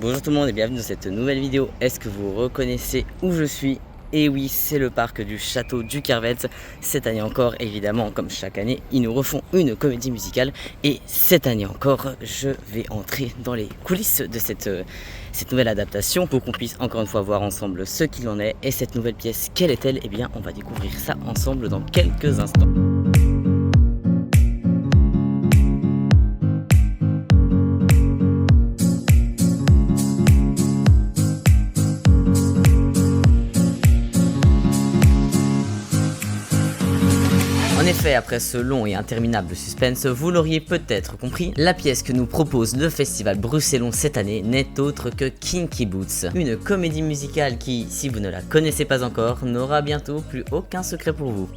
Bonjour tout le monde et bienvenue dans cette nouvelle vidéo. Est-ce que vous reconnaissez où je suis? Et oui, c'est le parc du château du Kervets. Cette année encore, évidemment, comme chaque année, ils nous refont une comédie musicale. Et cette année encore, je vais entrer dans les coulisses de cette nouvelle adaptation pour qu'on puisse encore une fois voir ensemble ce qu'il en est. Et cette nouvelle pièce, quelle est-elle? Eh bien, on va découvrir ça ensemble dans quelques instants. En effet, après ce long et interminable suspense, vous l'auriez peut-être compris, la pièce que nous propose le festival Bruxellon cette année n'est autre que Kinky Boots, une comédie musicale qui, si vous ne la connaissez pas encore, n'aura bientôt plus aucun secret pour vous.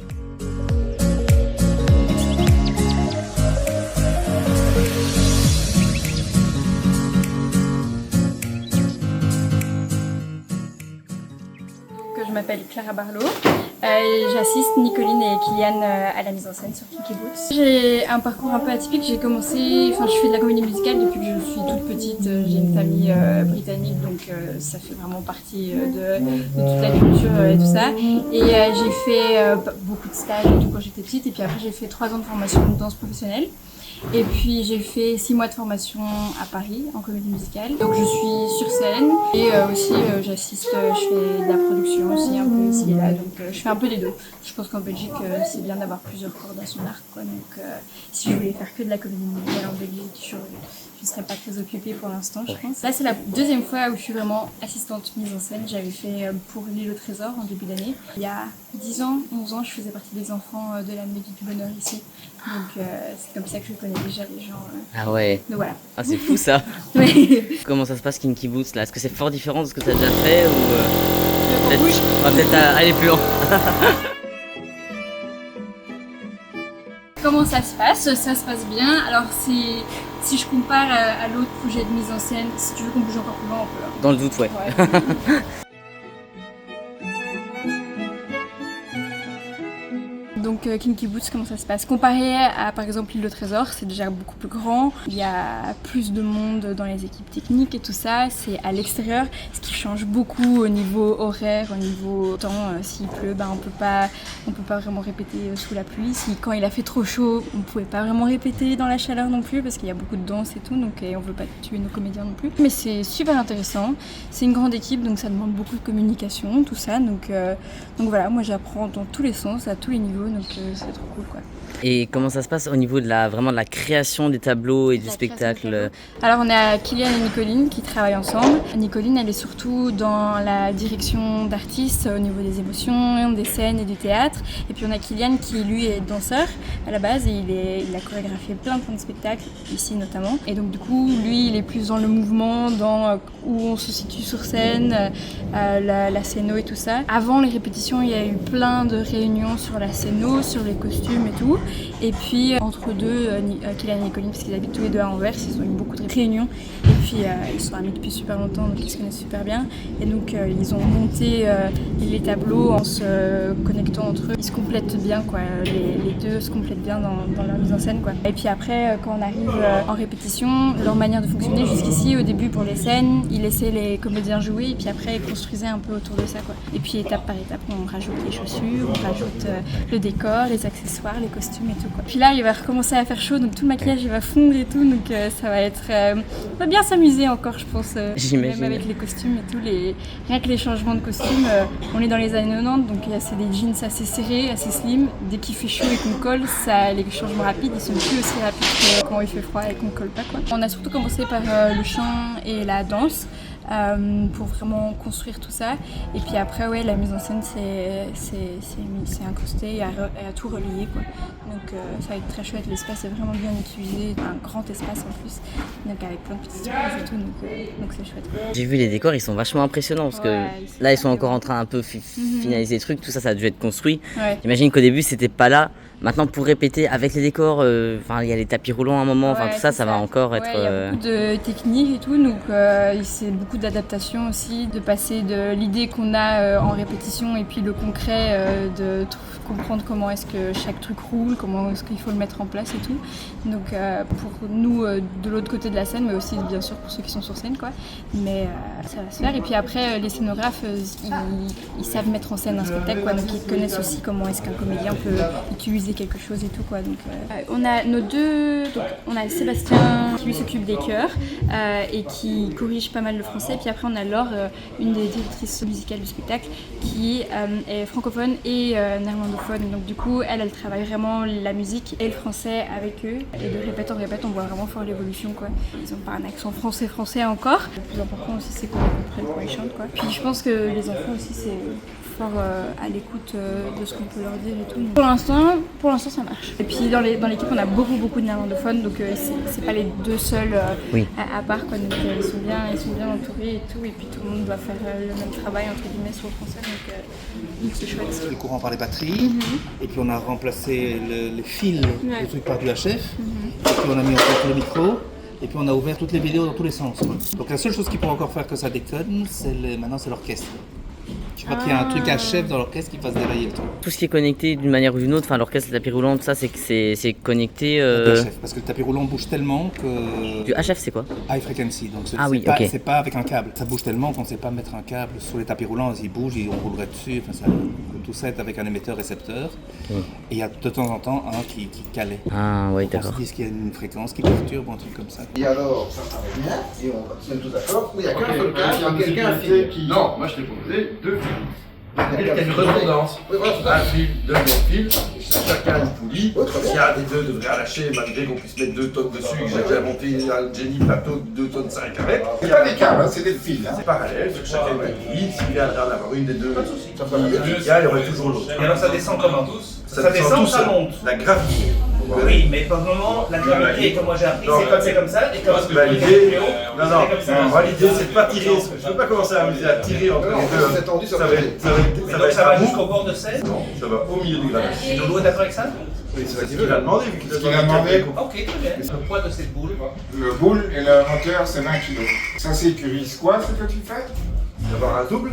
Je m'appelle Clara Barlow et j'assiste Nicoline et Kylian à la mise en scène sur Kinky Boots. J'ai un parcours un peu atypique, je fais de la comédie musicale depuis que je suis toute petite. J'ai une famille britannique donc ça fait vraiment partie de toute la culture et tout ça. Et j'ai fait beaucoup de stages et tout quand j'étais petite et puis après j'ai fait 3 ans de formation de danse professionnelle. Et puis j'ai fait 6 mois de formation à Paris en comédie musicale. Donc je suis sur scène et aussi j'assiste, je fais de la production aussi un peu ici et là. Donc je fais un peu les deux. Je pense qu'en Belgique c'est bien d'avoir plusieurs cordes à son arc, quoi. Donc si je voulais faire que de la comédie musicale en Belgique, je ne serais pas très occupée pour l'instant, je pense. Là c'est la deuxième fois où je suis vraiment assistante mise en scène. J'avais fait pour l'île au trésor en début d'année. Il y a 10 ans, 11 ans, je faisais partie des enfants de la Mélodie du Bonheur ici. Donc c'est comme ça que je connais déjà les gens. Ah ouais. Donc voilà. Ah c'est fou ça. Ouais. Comment ça se passe Kinky Boots là? Est-ce que c'est fort différent de ce que tu as déjà fait ou Le rouge. on va peut-être aller plus loin. Comment ça se passe? Ça se passe bien. Alors si je compare à l'autre projet de mise en scène, si tu veux qu'on bouge encore plus loin, on peut. Dans le doute, ouais. Donc Kinky Boots, comment ça se passe? Comparé à par exemple l'île au trésor, c'est déjà beaucoup plus grand. Il y a plus de monde dans les équipes techniques et tout ça. C'est à l'extérieur, ce qui change beaucoup au niveau horaire, au niveau temps. S'il pleut, on peut pas vraiment répéter sous la pluie. Quand il a fait trop chaud, on pouvait pas vraiment répéter dans la chaleur non plus parce qu'il y a beaucoup de danse et tout. Donc on veut pas tuer nos comédiens non plus. Mais c'est super intéressant. C'est une grande équipe, donc ça demande beaucoup de communication, tout ça. Donc voilà, moi j'apprends dans tous les sens, à tous les niveaux. Donc c'est trop cool, quoi. Et comment ça se passe au niveau de la création des tableaux et du spectacle? Alors on a Kylian et Nicoline qui travaillent ensemble. Nicoline elle est surtout dans la direction d'artistes au niveau des émotions, des scènes et du théâtre. Et puis on a Kylian qui lui est danseur à la base et il a chorégraphié plein de spectacles, ici notamment. Et donc du coup lui il est plus dans le mouvement, dans où on se situe sur scène, la scéno et tout ça. Avant les répétitions il y a eu plein de réunions sur la scéno, sur les costumes et tout. Et puis entre deux, Kylian et Nicoline, parce qu'ils habitent tous les deux à Anvers, ils ont eu beaucoup de réunions. Et puis ils sont amis depuis super longtemps, donc ils se connaissent super bien. Et donc ils ont monté les tableaux en se connectant entre eux. Ils se complètent bien, quoi. Les deux se complètent bien dans leur mise en scène, quoi. Et puis après, quand on arrive en répétition, leur manière de fonctionner jusqu'ici, au début pour les scènes, ils laissaient les comédiens jouer et puis après ils construisaient un peu autour de ça, quoi. Et puis étape par étape, on rajoute les chaussures, on rajoute le décor, les accessoires, les costumes et tout, quoi. Puis là il va recommencer à faire chaud donc tout le maquillage il va fondre et tout, donc ça va être on va bien s'amuser encore, je pense, J'imagine. même avec les costumes et tout, rien que les changements de costumes. On est dans les années 90 donc c'est des jeans assez serrés, assez slim. Dès qu'il fait chaud et qu'on colle, les changements rapides ils sont plus aussi rapides que quand il fait froid et qu'on colle pas, quoi. On a surtout commencé par le chant et la danse pour vraiment construire tout ça. Et puis après, ouais, la mise en scène, c'est incrusté et à tout relier, quoi. Donc ça va être très chouette. L'espace est vraiment bien utilisé, un grand espace en plus, donc avec plein de petites surprises et tout, donc c'est chouette. J'ai vu les décors, ils sont vachement impressionnants parce que là ils sont encore en train un peu finaliser les trucs, tout ça a dû être construit. Ouais. J'imagine qu'au début c'était pas là. Maintenant, pour répéter avec les décors, il y a les tapis roulants à un moment, tout ça, ça va encore être... Il y a beaucoup de techniques et tout, donc c'est beaucoup d'adaptation aussi, de passer de l'idée qu'on a en répétition et puis le concret, de comprendre comment est-ce que chaque truc roule, comment est-ce qu'il faut le mettre en place et tout. Donc pour nous, de l'autre côté de la scène, mais aussi bien sûr pour ceux qui sont sur scène, quoi. Mais ça va se faire. Et puis après, les scénographes, ils savent mettre en scène un spectacle, quoi. Donc ils connaissent aussi comment est-ce qu'un comédien peut utiliser quelque chose et tout, quoi. Donc on a nos deux, donc on a Sébastien qui lui s'occupe des chœurs et qui corrige pas mal le français. Puis après on a Laure, une des directrices musicales du spectacle, qui est francophone et néerlandophone. Donc du coup, elle travaille vraiment la musique et le français avec eux. Et de répète en répète, on voit vraiment fort l'évolution, quoi. Ils ont pas un accent français encore. Le plus important aussi, c'est qu'on comprenne quand ils chantent, quoi. Puis je pense que les enfants aussi, c'est fort à l'écoute de ce qu'on peut leur dire et tout. Pour l'instant, ça marche. Et puis dans l'équipe, on a beaucoup de néerlandophones, donc c'est pas les deux seuls à part, quoi. Donc ils sont bien entourés et tout. Et puis tout le monde doit faire le même travail entre guillemets sur le français, donc c'est chouette. Le courant par les batteries, et puis on a remplacé les fils du truc par du HF, et puis on a mis en place le micro. Et puis on a ouvert toutes les vidéos dans tous les sens, quoi. Donc la seule chose qui peut encore faire que ça déconne, maintenant c'est l'orchestre. Je crois qu'il y a un truc à chef dans l'orchestre qui fasse dérailler le truc. Tout ce qui est connecté d'une manière ou d'une autre, l'orchestre, le tapis roulant, tout ça, c'est connecté... HF, parce que le tapis roulant bouge tellement que... Du HF, c'est quoi? High frequency, donc c'est pas avec un câble. Ça bouge tellement qu'on ne sait pas mettre un câble sur les tapis roulants, ils bougent, on roulerait dessus, tout ça est avec un émetteur-récepteur. Et il y a de temps en temps un qui calait. Ah oui, d'accord. On se dit qu'il y a une fréquence qui perturbe, un truc comme ça. Et alors, ça va bien, et on va se mettre tous d'accord, il n'y a qu'un seul cas, il y a quelqu'un à filer. Non, moi je t'ai proposé 2 fils. Il y a une redondance. Oui, voilà, c'est ça. Un fil, deuxième fil, chacun une poulie. Oui, très bien. Si un des deux devrait lâcher, malgré qu'on puisse mettre 2 tonnes dessus, que j'ai déjà monté un Jenny plateau de 2 tonnes 5 avec. C'est pas des câbles, c'est des fils. C'est parallèle, sur chacun une poulie. S'il vient d'en avoir une des deux, Ça fera la il y a, il y aurait toujours l'autre. Et alors ça descend comment? Ça descend descend ou tout ça seul. monte? La gravité. Oui, mais pour le moment, la gravité, comme moi j'ai appris, c'est comme ça, et comme L'idée, non, l'idée c'est de pas tirer. Je ne veux pas commencer à m'amuser à tirer entre les deux. c'est tendu, ça Ça va va être- être ça va à bout. jusqu'au bord de 16. Non, ça va au milieu du gradage. Et Lolo est d'accord avec ça? Oui, c'est ce qu'il a demandé, vu qu'il a demandé. Ok, très bien. Le poids de cette boule. Le boule et le moteur, c'est 20 kg. Ça sécurise quoi ce que tu fais? D'avoir un double.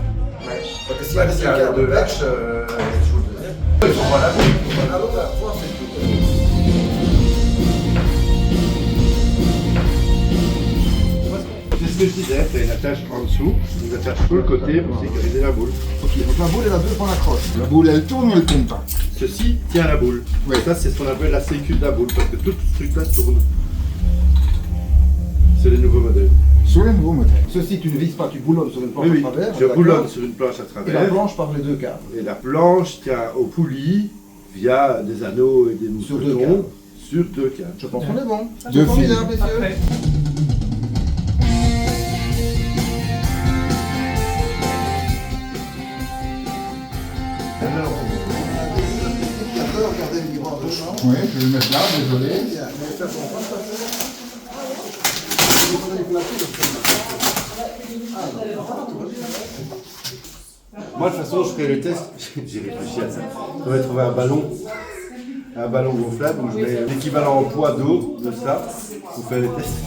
Ouais. Parce que s'il y Bah, a des s'il y a câbles, deux lâches, il y a toujours le deuxième. Il faut voir la boule. alors là, voir, c'est tout. C'est ce que je disais, tu as une attache en dessous, une attache sur le côté pour sécuriser la boule. Ok, donc la boule et la deux qu'on accroche. La boule, elle tourne ou elle tourne pas? Ceci tient la boule. Oui. Ça, c'est ce qu'on appelle la sécu de la boule, parce que tout ce truc-là tourne. C'est les nouveaux modèles. Sur les nouveaux modèles. Ceci, tu ne vises pas, tu boulonnes sur une planche à travers. je d'accord. boulonne sur une planche à Et la travers. planche par les deux câbles. Et la planche tient aux poulies via des anneaux et des Sur deux moutons câbles. sur 2 câbles. Je pense qu'on est bon. Deux fils. Formidable, messieurs. Parfait. Regardez le miroir de chambre. Oui, je vais le mettre là, désolé. Mais ça, on va pas faire. Moi, de toute façon, je ferai le test. J'ai réfléchi à ça. Je vais trouver un ballon gonflable où je mets l'équivalent en poids d'eau de ça pour faire les tests.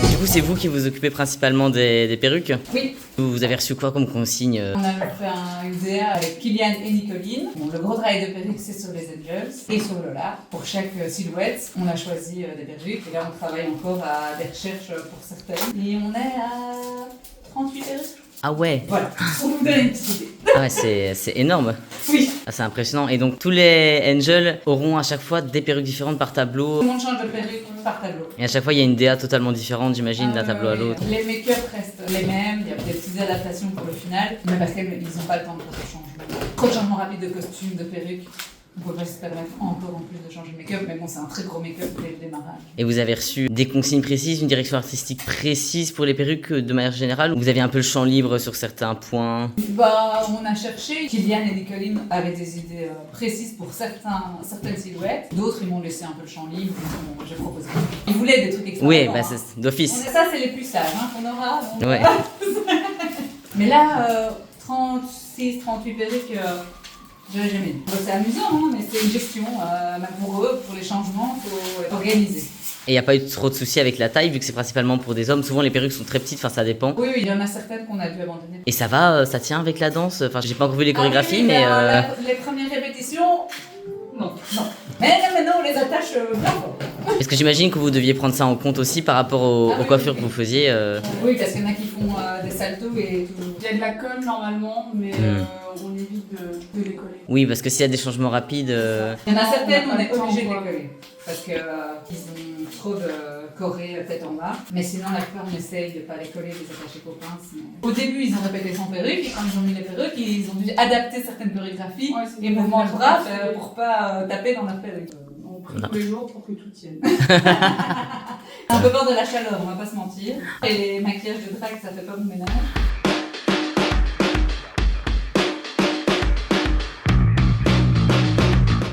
Du coup, c'est vous qui vous occupez principalement des perruques? Oui, Vous avez reçu quoi comme consigne? on a fait une DA avec Kylian et Nicoline. Bon, le gros travail de perruque, c'est sur les Angels et sur Lola. Pour chaque silhouette, on a choisi des perruques. Et là, on travaille encore à des recherches pour certaines. Et on est à 38 perruques. Ah ouais, Voilà, pour vous donner une petite idée. ah ouais, c'est énorme. Oui, Ah, c'est impressionnant. Et donc, tous les Angels auront à chaque fois des perruques différentes par tableau. tout le monde change de perruque par tableau. Et à chaque fois, il y a une DA totalement différente, j'imagine, d'un tableau à Oui, l'autre. les make-up restent les mêmes, il y a des petites adaptations pour le final, mais parce qu'ils n'ont pas le temps de faire ce changement. Trop de changements rapides de costumes, de perruques. On ne peut pas se permettre encore en plus de changer de make-up, mais bon, c'est un très gros make-up dès le démarrage. Et vous avez reçu des consignes précises, une direction artistique précise pour les perruques de manière générale, ou vous aviez un peu le champ libre sur certains points? Bah, on a cherché. Kylian et Nicoline avaient des idées précises pour certaines silhouettes. D'autres, ils m'ont laissé un peu le champ libre. Bon, j'ai proposé. Ils voulaient des trucs extravagants. Oui, bah c'est d'office. Ça, c'est les plus sages qu'on aura. Ouais. Mais là, 36, 38 perruques, j'avais jamais dit. C'est amusant, hein, mais c'est une gestion. Même pour eux, pour les changements, il faut organiser. Et il n'y a pas eu trop de soucis avec la taille, vu que c'est principalement pour des hommes. Souvent, les perruques sont très petites, enfin, ça dépend. Oui, il y en a certaines qu'on a dû abandonner. Et ça va, ça tient avec la danse? Enfin, j'ai pas encore vu les chorégraphies, oui, mais... Les premières répétitions, non. Mais maintenant, on les attache bien fort. Parce que j'imagine que vous deviez prendre ça en compte aussi par rapport aux coiffures que vous faisiez. Oui, parce qu'il y en a qui font des saltos et tout. Il y a de la colle normalement, mais on évite de les coller. Oui, parce que s'il y a des changements rapides... Il y en a certaines où on est obligé de les coller. Parce qu'ils ont trop de corée tête en bas. Mais sinon, la plupart, on essaye de ne pas les coller, de les attacher qu'aux pinces. Au début, ils ont répété sans perruque. Et quand ils ont mis les perruques, ils ont dû adapter certaines chorégraphies et mouvements de bras pour pas taper dans leur perruque. On prie tous les jours pour que tout tienne. On peut voir de la chaleur, on va pas se mentir. Et les maquillages de drague, ça fait pas bon ménage.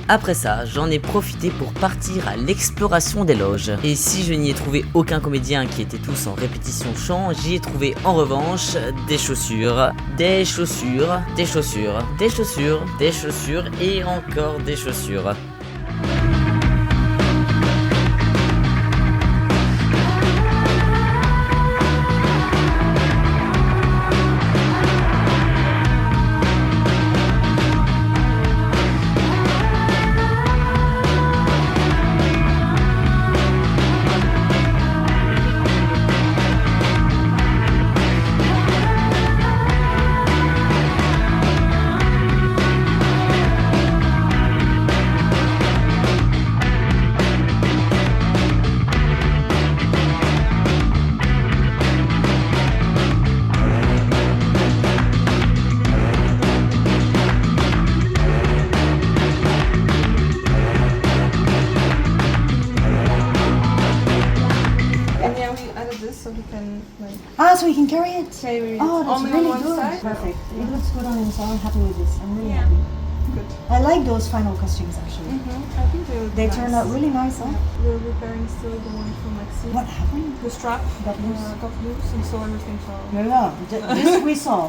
Après ça, j'en ai profité pour partir à l'exploration des loges. Et si je n'y ai trouvé aucun comédien qui étaient tous en répétition chant, j'y ai trouvé en revanche des chaussures, des chaussures, des chaussures, des chaussures, des chaussures et encore des chaussures. So you can carry it? Oh, that's really good. Side. Perfect. It looks good on him, so I'm happy with this. I'm really happy. Good. I like those final costumes actually. I think They turn out really nice, huh? We're repairing still the one from Maxi. What happened? The strap Got loose. got loose and so everything fell. Yeah, this we saw.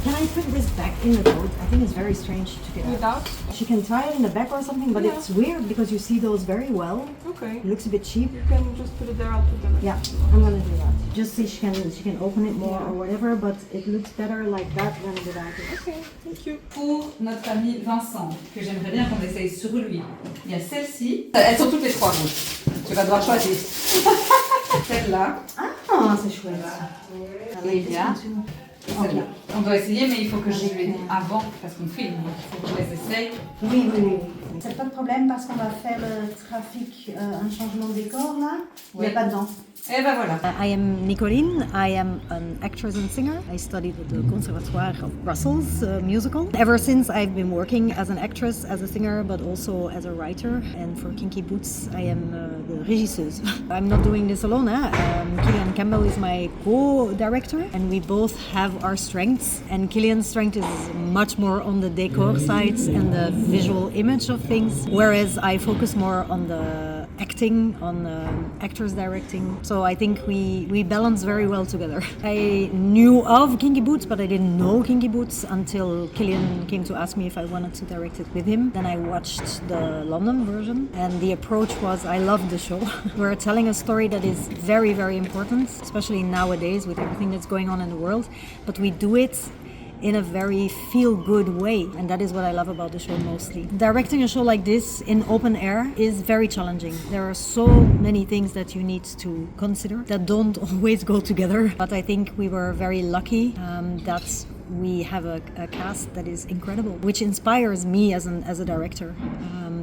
Can I put this back in the coat? I think it's very strange to get out. Without? She can tie it in the back or something, but it's weird because you see those very well. Okay. It looks a bit cheap. You can just put it there, I'll put them in. Yeah, I'm gonna do that. Just see she can open it more or whatever, but it looks better like that than without it. Okay, thank you. Pour notre ami Vincent, que j'aimerais bien qu'on essaye sur lui, il y a celle-ci. Elles sont toutes les trois rouges. Tu vas devoir choisir. Celle-là. Ah, c'est chouette. Celle-là. Celle-là. On doit essayer, mais il faut que je lui ai dit avant, parce qu'on filme, donc il faut que je les essaye. Oui. C'est pas de problème parce qu'on va faire le trafic, un changement de décor là. Il n'y a pas dedans. Et ben voilà. I am Nicoline. I am an actress and singer. I studied at the Conservatoire of Brussels musical. Ever since I've been working as an actress, as a singer, but also as a writer. And for Kinky Boots, I am the régisseuse. I'm not doing this alone. Killian Campbell is my co-director, and we both have our strengths. And Killian's strength is much more on the decor side and the visual image of things, whereas I focus more on the acting, on actors directing. So I think we balance very well together. I knew of Kinky Boots, but I didn't know Kinky Boots until Killian came to ask me if I wanted to direct it with him. Then I watched the London version, and the approach was, I love the show. We're telling a story that is very, very important, especially nowadays with everything that's going on in the world, but we do it in a very feel-good way, and that is what I love about the show mostly. Directing a show like this in open air is very challenging. There are so many things that you need to consider that don't always go together, but I think we were very lucky that we have a cast that is incredible, which inspires me as a director.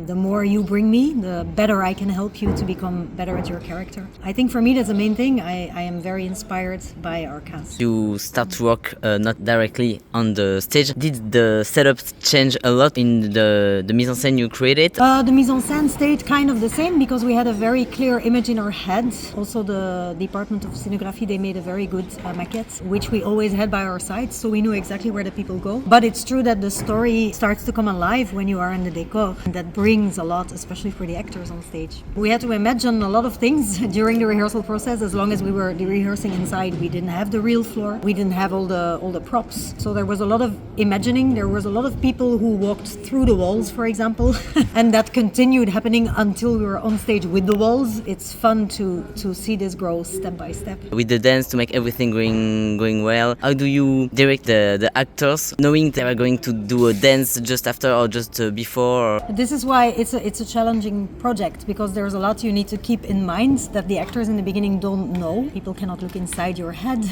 the more you bring me, the better I can help you to become better at your character. I think for me that's the main thing. I am very inspired by our cast. You start to work not directly on the stage. Did the setup change a lot in the mise en scène you created? The mise en scène stayed kind of the same because we had a very clear image in our head. Also the Department of Scenography, they made a very good maquette, which we always had by our side, so we knew exactly where the people go. But it's true that the story starts to come alive when you are in the decor, and that brings a lot, especially for the actors on stage. We had to imagine a lot of things during the rehearsal process. As long as we were rehearsing inside, we didn't have the real floor, we didn't have all the props, so there was a lot of imagining. There was a lot of people who walked through the walls, for example, and that continued happening until we were on stage with the walls. It's fun to see this grow step by step. With the dance to make everything going well, how do you direct the actors, knowing they are going to do a dance just after or just before? This is why it's a challenging project, because there's a lot you need to keep in mind that the actors in the beginning don't know. People cannot look inside your head.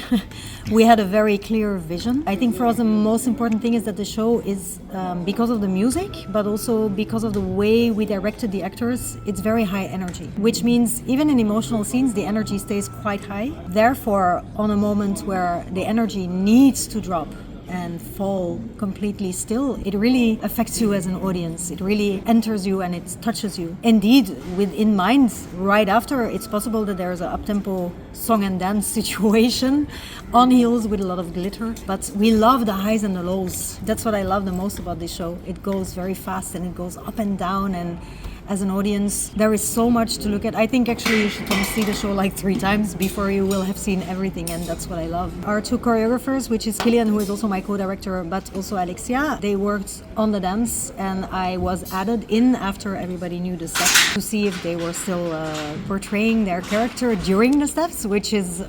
We had a very clear vision. I think for us the most important thing is that the show is, because of the music, but also because of the way we directed the actors, it's very high energy, which means even in emotional scenes the energy stays quite high. Therefore, on a moment where the energy needs to drop and fall completely still, it really affects you as an audience. It really enters you and it touches you. Indeed, in mind, right after, it's possible that there's an up-tempo song and dance situation on heels with a lot of glitter. But we love the highs and the lows. That's what I love the most about this show. It goes very fast and it goes up and down, and as an audience, there is so much to look at. I think actually you should come see the show like 3 times before you will have seen everything, and that's what I love. Our 2 choreographers, which is Kilian, who is also my co-director, but also Alexia, they worked on the dance, and I was added in after everybody knew the steps to see if they were still portraying their character during the steps, which is,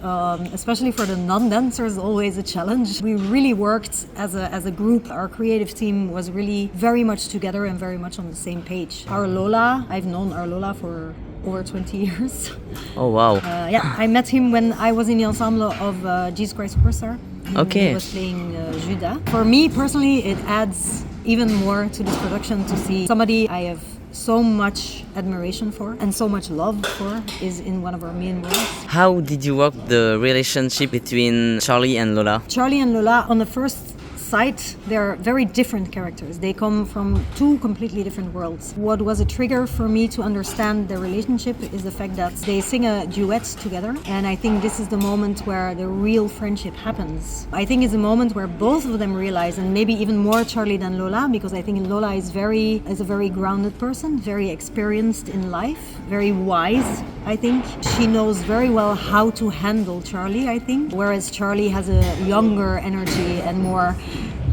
especially for the non-dancers, always a challenge. We really worked as a group. Our creative team was really very much together and very much on the same page. Our Lola, I've known our Lola for over 20 years. Oh wow. Yeah, I met him when I was in the ensemble of Jesus Christ Superstar. Okay. He was playing Judas. For me personally, it adds even more to this production to see somebody I have so much admiration for and so much love for is in one of our main roles. How did you work the relationship between Charlie and Lola? Charlie and Lola, on the first sight, they're very different characters. They come from 2 completely different worlds. What was a trigger for me to understand their relationship is the fact that they sing a duet together, and I think this is the moment where the real friendship happens. I think it's a moment where both of them realize, and maybe even more Charlie than Lola, because I think Lola is a very grounded person, very experienced in life, very wise, I think. She knows very well how to handle Charlie, I think, whereas Charlie has a younger energy and more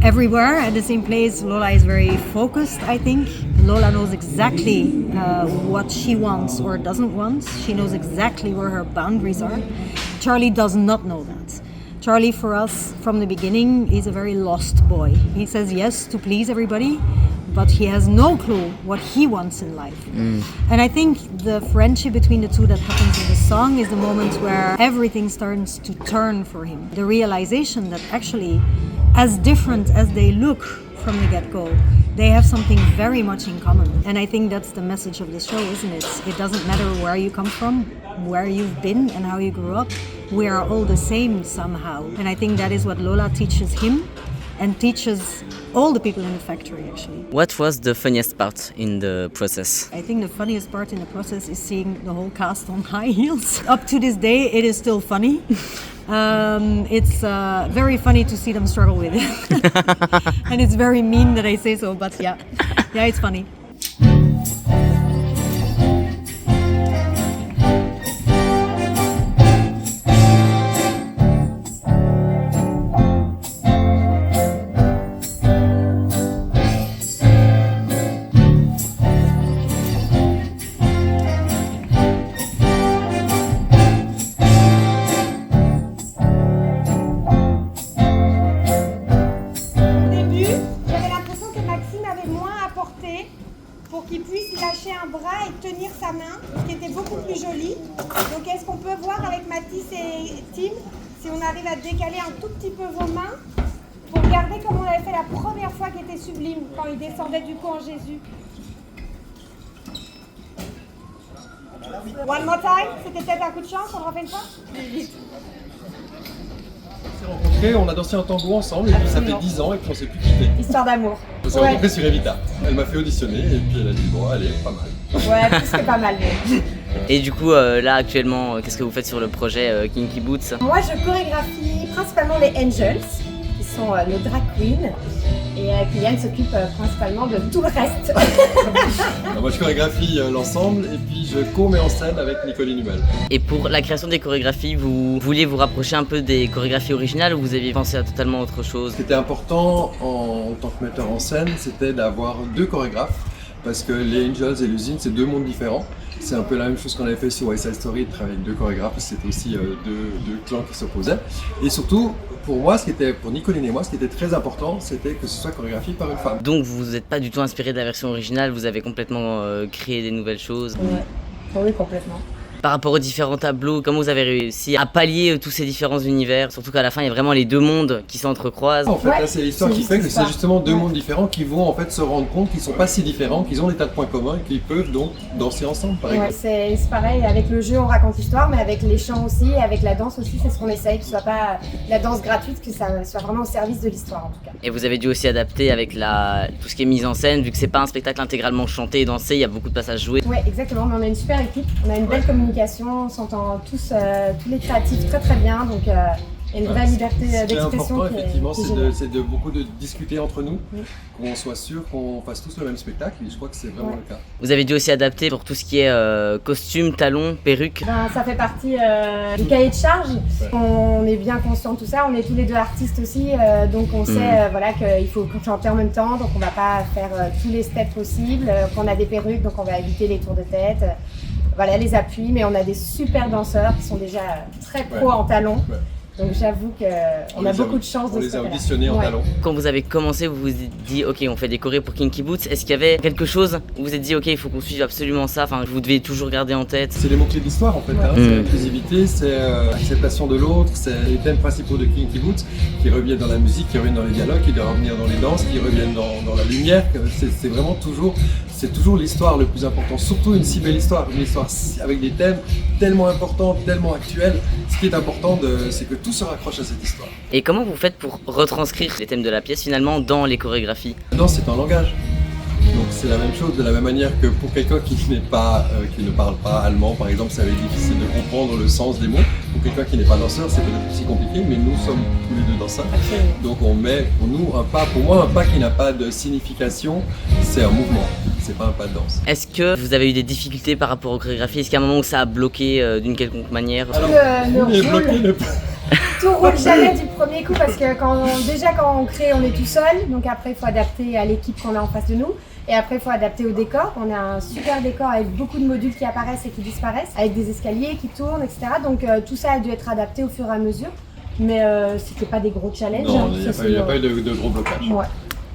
everywhere at the same place. Lola is very focused, I think. Lola knows exactly what she wants or doesn't want. She knows exactly where her boundaries are. Charlie does not know that. Charlie, for us, from the beginning, is a very lost boy. He says yes to please everybody, but he has no clue what he wants in life. And I think the friendship between the 2 that happens in the song is the moment where everything starts to turn for him. The realization that actually, as different as they look from the get-go, they have something very much in common. And I think that's the message of the show, isn't it? It doesn't matter where you come from, where you've been and how you grew up. We are all the same somehow. And I think that is what Lola teaches him and teaches all the people in the factory, actually. What was the funniest part in the process? I think the funniest part in the process is seeing the whole cast on high heels. Up to this day, it is still funny. It's very funny to see them struggle with it. And it's very mean that I say so, but yeah, it's funny. pour qu'il puisse lâcher un bras et tenir sa main, qui était beaucoup plus jolie. Donc est-ce qu'on peut voir avec Mathis et Tim si on arrive à décaler un tout petit peu vos mains pour garder comme on avait fait la première fois qui était sublime, quand il descendait du coup en Jésus. One more time, c'était peut-être un coup de chance, on le refait une fois? Vite. On s'est rencontrés, on a dansé un tango ensemble et puis ça fait 10 ans et puis on s'est plus quittés. Histoire d'amour. On s'est rencontrés sur Evita. Elle m'a fait auditionner et puis elle a dit bon allez, pas mal. Ouais, plus que pas mal. Et du coup, là actuellement, qu'est-ce que vous faites sur le projet Kinky Boots? Moi, je chorégraphie principalement les Angels, qui sont nos drag queens. Et Kylian s'occupe principalement de tout le reste. Alors moi je chorégraphie l'ensemble et puis je co-mets en scène avec Nicoline Hummel. Et pour la création des chorégraphies, vous vouliez vous rapprocher un peu des chorégraphies originales ou vous aviez pensé à totalement autre chose? Ce qui était important en tant que metteur en scène, c'était d'avoir 2 chorégraphes parce que les Angels et l'usine, c'est 2 mondes différents. C'est un peu la même chose qu'on avait fait sur West Side Story, de travailler avec 2 chorégraphes, c'était aussi deux clans qui s'opposaient. Et surtout, pour moi, pour Nicoline et moi, ce qui était très important, c'était que ce soit chorégraphié par une femme. Donc vous n'êtes pas du tout inspiré de la version originale, vous avez complètement créé des nouvelles choses? Ouais, oui, complètement. Par rapport aux différents tableaux, comment vous avez réussi à pallier tous ces différents univers? Surtout qu'à la fin, il y a vraiment les 2 mondes qui s'entrecroisent. En fait, là, c'est l'histoire qui fait que c'est justement 2 mondes différents qui vont en fait se rendre compte qu'ils ne sont pas si différents, qu'ils ont des tas de points communs et qu'ils peuvent donc danser ensemble, par exemple. C'est pareil, avec le jeu, on raconte l'histoire, mais avec les chants aussi, avec la danse aussi, c'est ce qu'on essaye, que ce soit pas la danse gratuite, que ça soit vraiment au service de l'histoire en tout cas. Et vous avez dû aussi adapter avec tout ce qui est mise en scène, vu que c'est pas un spectacle intégralement chanté et dansé, il y a beaucoup de passages joués. Ouais, exactement, mais on a une super équipe, on a une belle communication, on s'entend tous les créatifs très très bien, donc il y a une vraie liberté d'expression. Ce qui est important, effectivement, c'est de beaucoup de discuter entre nous, qu'on soit sûr qu'on fasse tous le même spectacle, et je crois que c'est vraiment le cas. Vous avez dû aussi adapter pour tout ce qui est costumes, talons, perruques. Ça fait partie du cahier de charge. On est bien conscient de tout ça, on est tous les 2 artistes aussi, donc on sait voilà, qu'il faut chanter en même temps, donc on va pas faire tous les steps possibles, qu'on a des perruques, donc on va éviter les tours de tête. Voilà, les appuis, mais on a des super danseurs qui sont déjà très pros en talons. Donc j'avoue qu'on a beaucoup de chance de ce côté-là. On les a auditionnés en talons. Quand vous avez commencé, vous vous êtes dit ok, on fait des chorés pour Kinky Boots. Est-ce qu'il y avait quelque chose où vous vous êtes dit ok, il faut qu'on suive absolument ça, enfin vous devez toujours garder en tête? C'est les mots-clés de l'histoire en fait, hein. C'est l'inclusivité, c'est l'acceptation de l'autre, c'est les thèmes principaux de Kinky Boots qui reviennent dans la musique, qui reviennent dans les dialogues, qui doivent revenir dans les danses, qui reviennent dans la lumière. C'est vraiment toujours l'histoire le plus important, surtout une si belle histoire, une histoire avec des thèmes tellement importants, tellement actuels. Ce qui est important, c'est que tout se raccroche à cette histoire. Et comment vous faites pour retranscrire les thèmes de la pièce finalement dans les chorégraphies? Non, c'est un langage. Donc c'est la même chose, de la même manière que pour quelqu'un qui ne parle pas allemand par exemple, ça va être difficile de comprendre le sens des mots. Pour quelqu'un qui n'est pas danseur, c'est peut-être aussi compliqué, mais nous sommes tous les 2 danseurs. Donc on met pour nous un pas, pour moi un pas qui n'a pas de signification, c'est un mouvement, c'est pas un pas de danse. Est-ce que vous avez eu des difficultés par rapport aux chorégraphies? Est-ce qu'il y a un moment où ça a bloqué d'une quelconque manière? Tout roule jamais du premier coup parce que quand on crée, on est tout seul, donc après il faut adapter à l'équipe qu'on a en face de nous. Et après, il faut adapter au décor. On a un super décor avec beaucoup de modules qui apparaissent et qui disparaissent, avec des escaliers qui tournent, etc. Donc tout ça a dû être adapté au fur et à mesure. Mais c'était pas des gros challenges. Non, il n'y a pas eu de gros blocages. Ouais.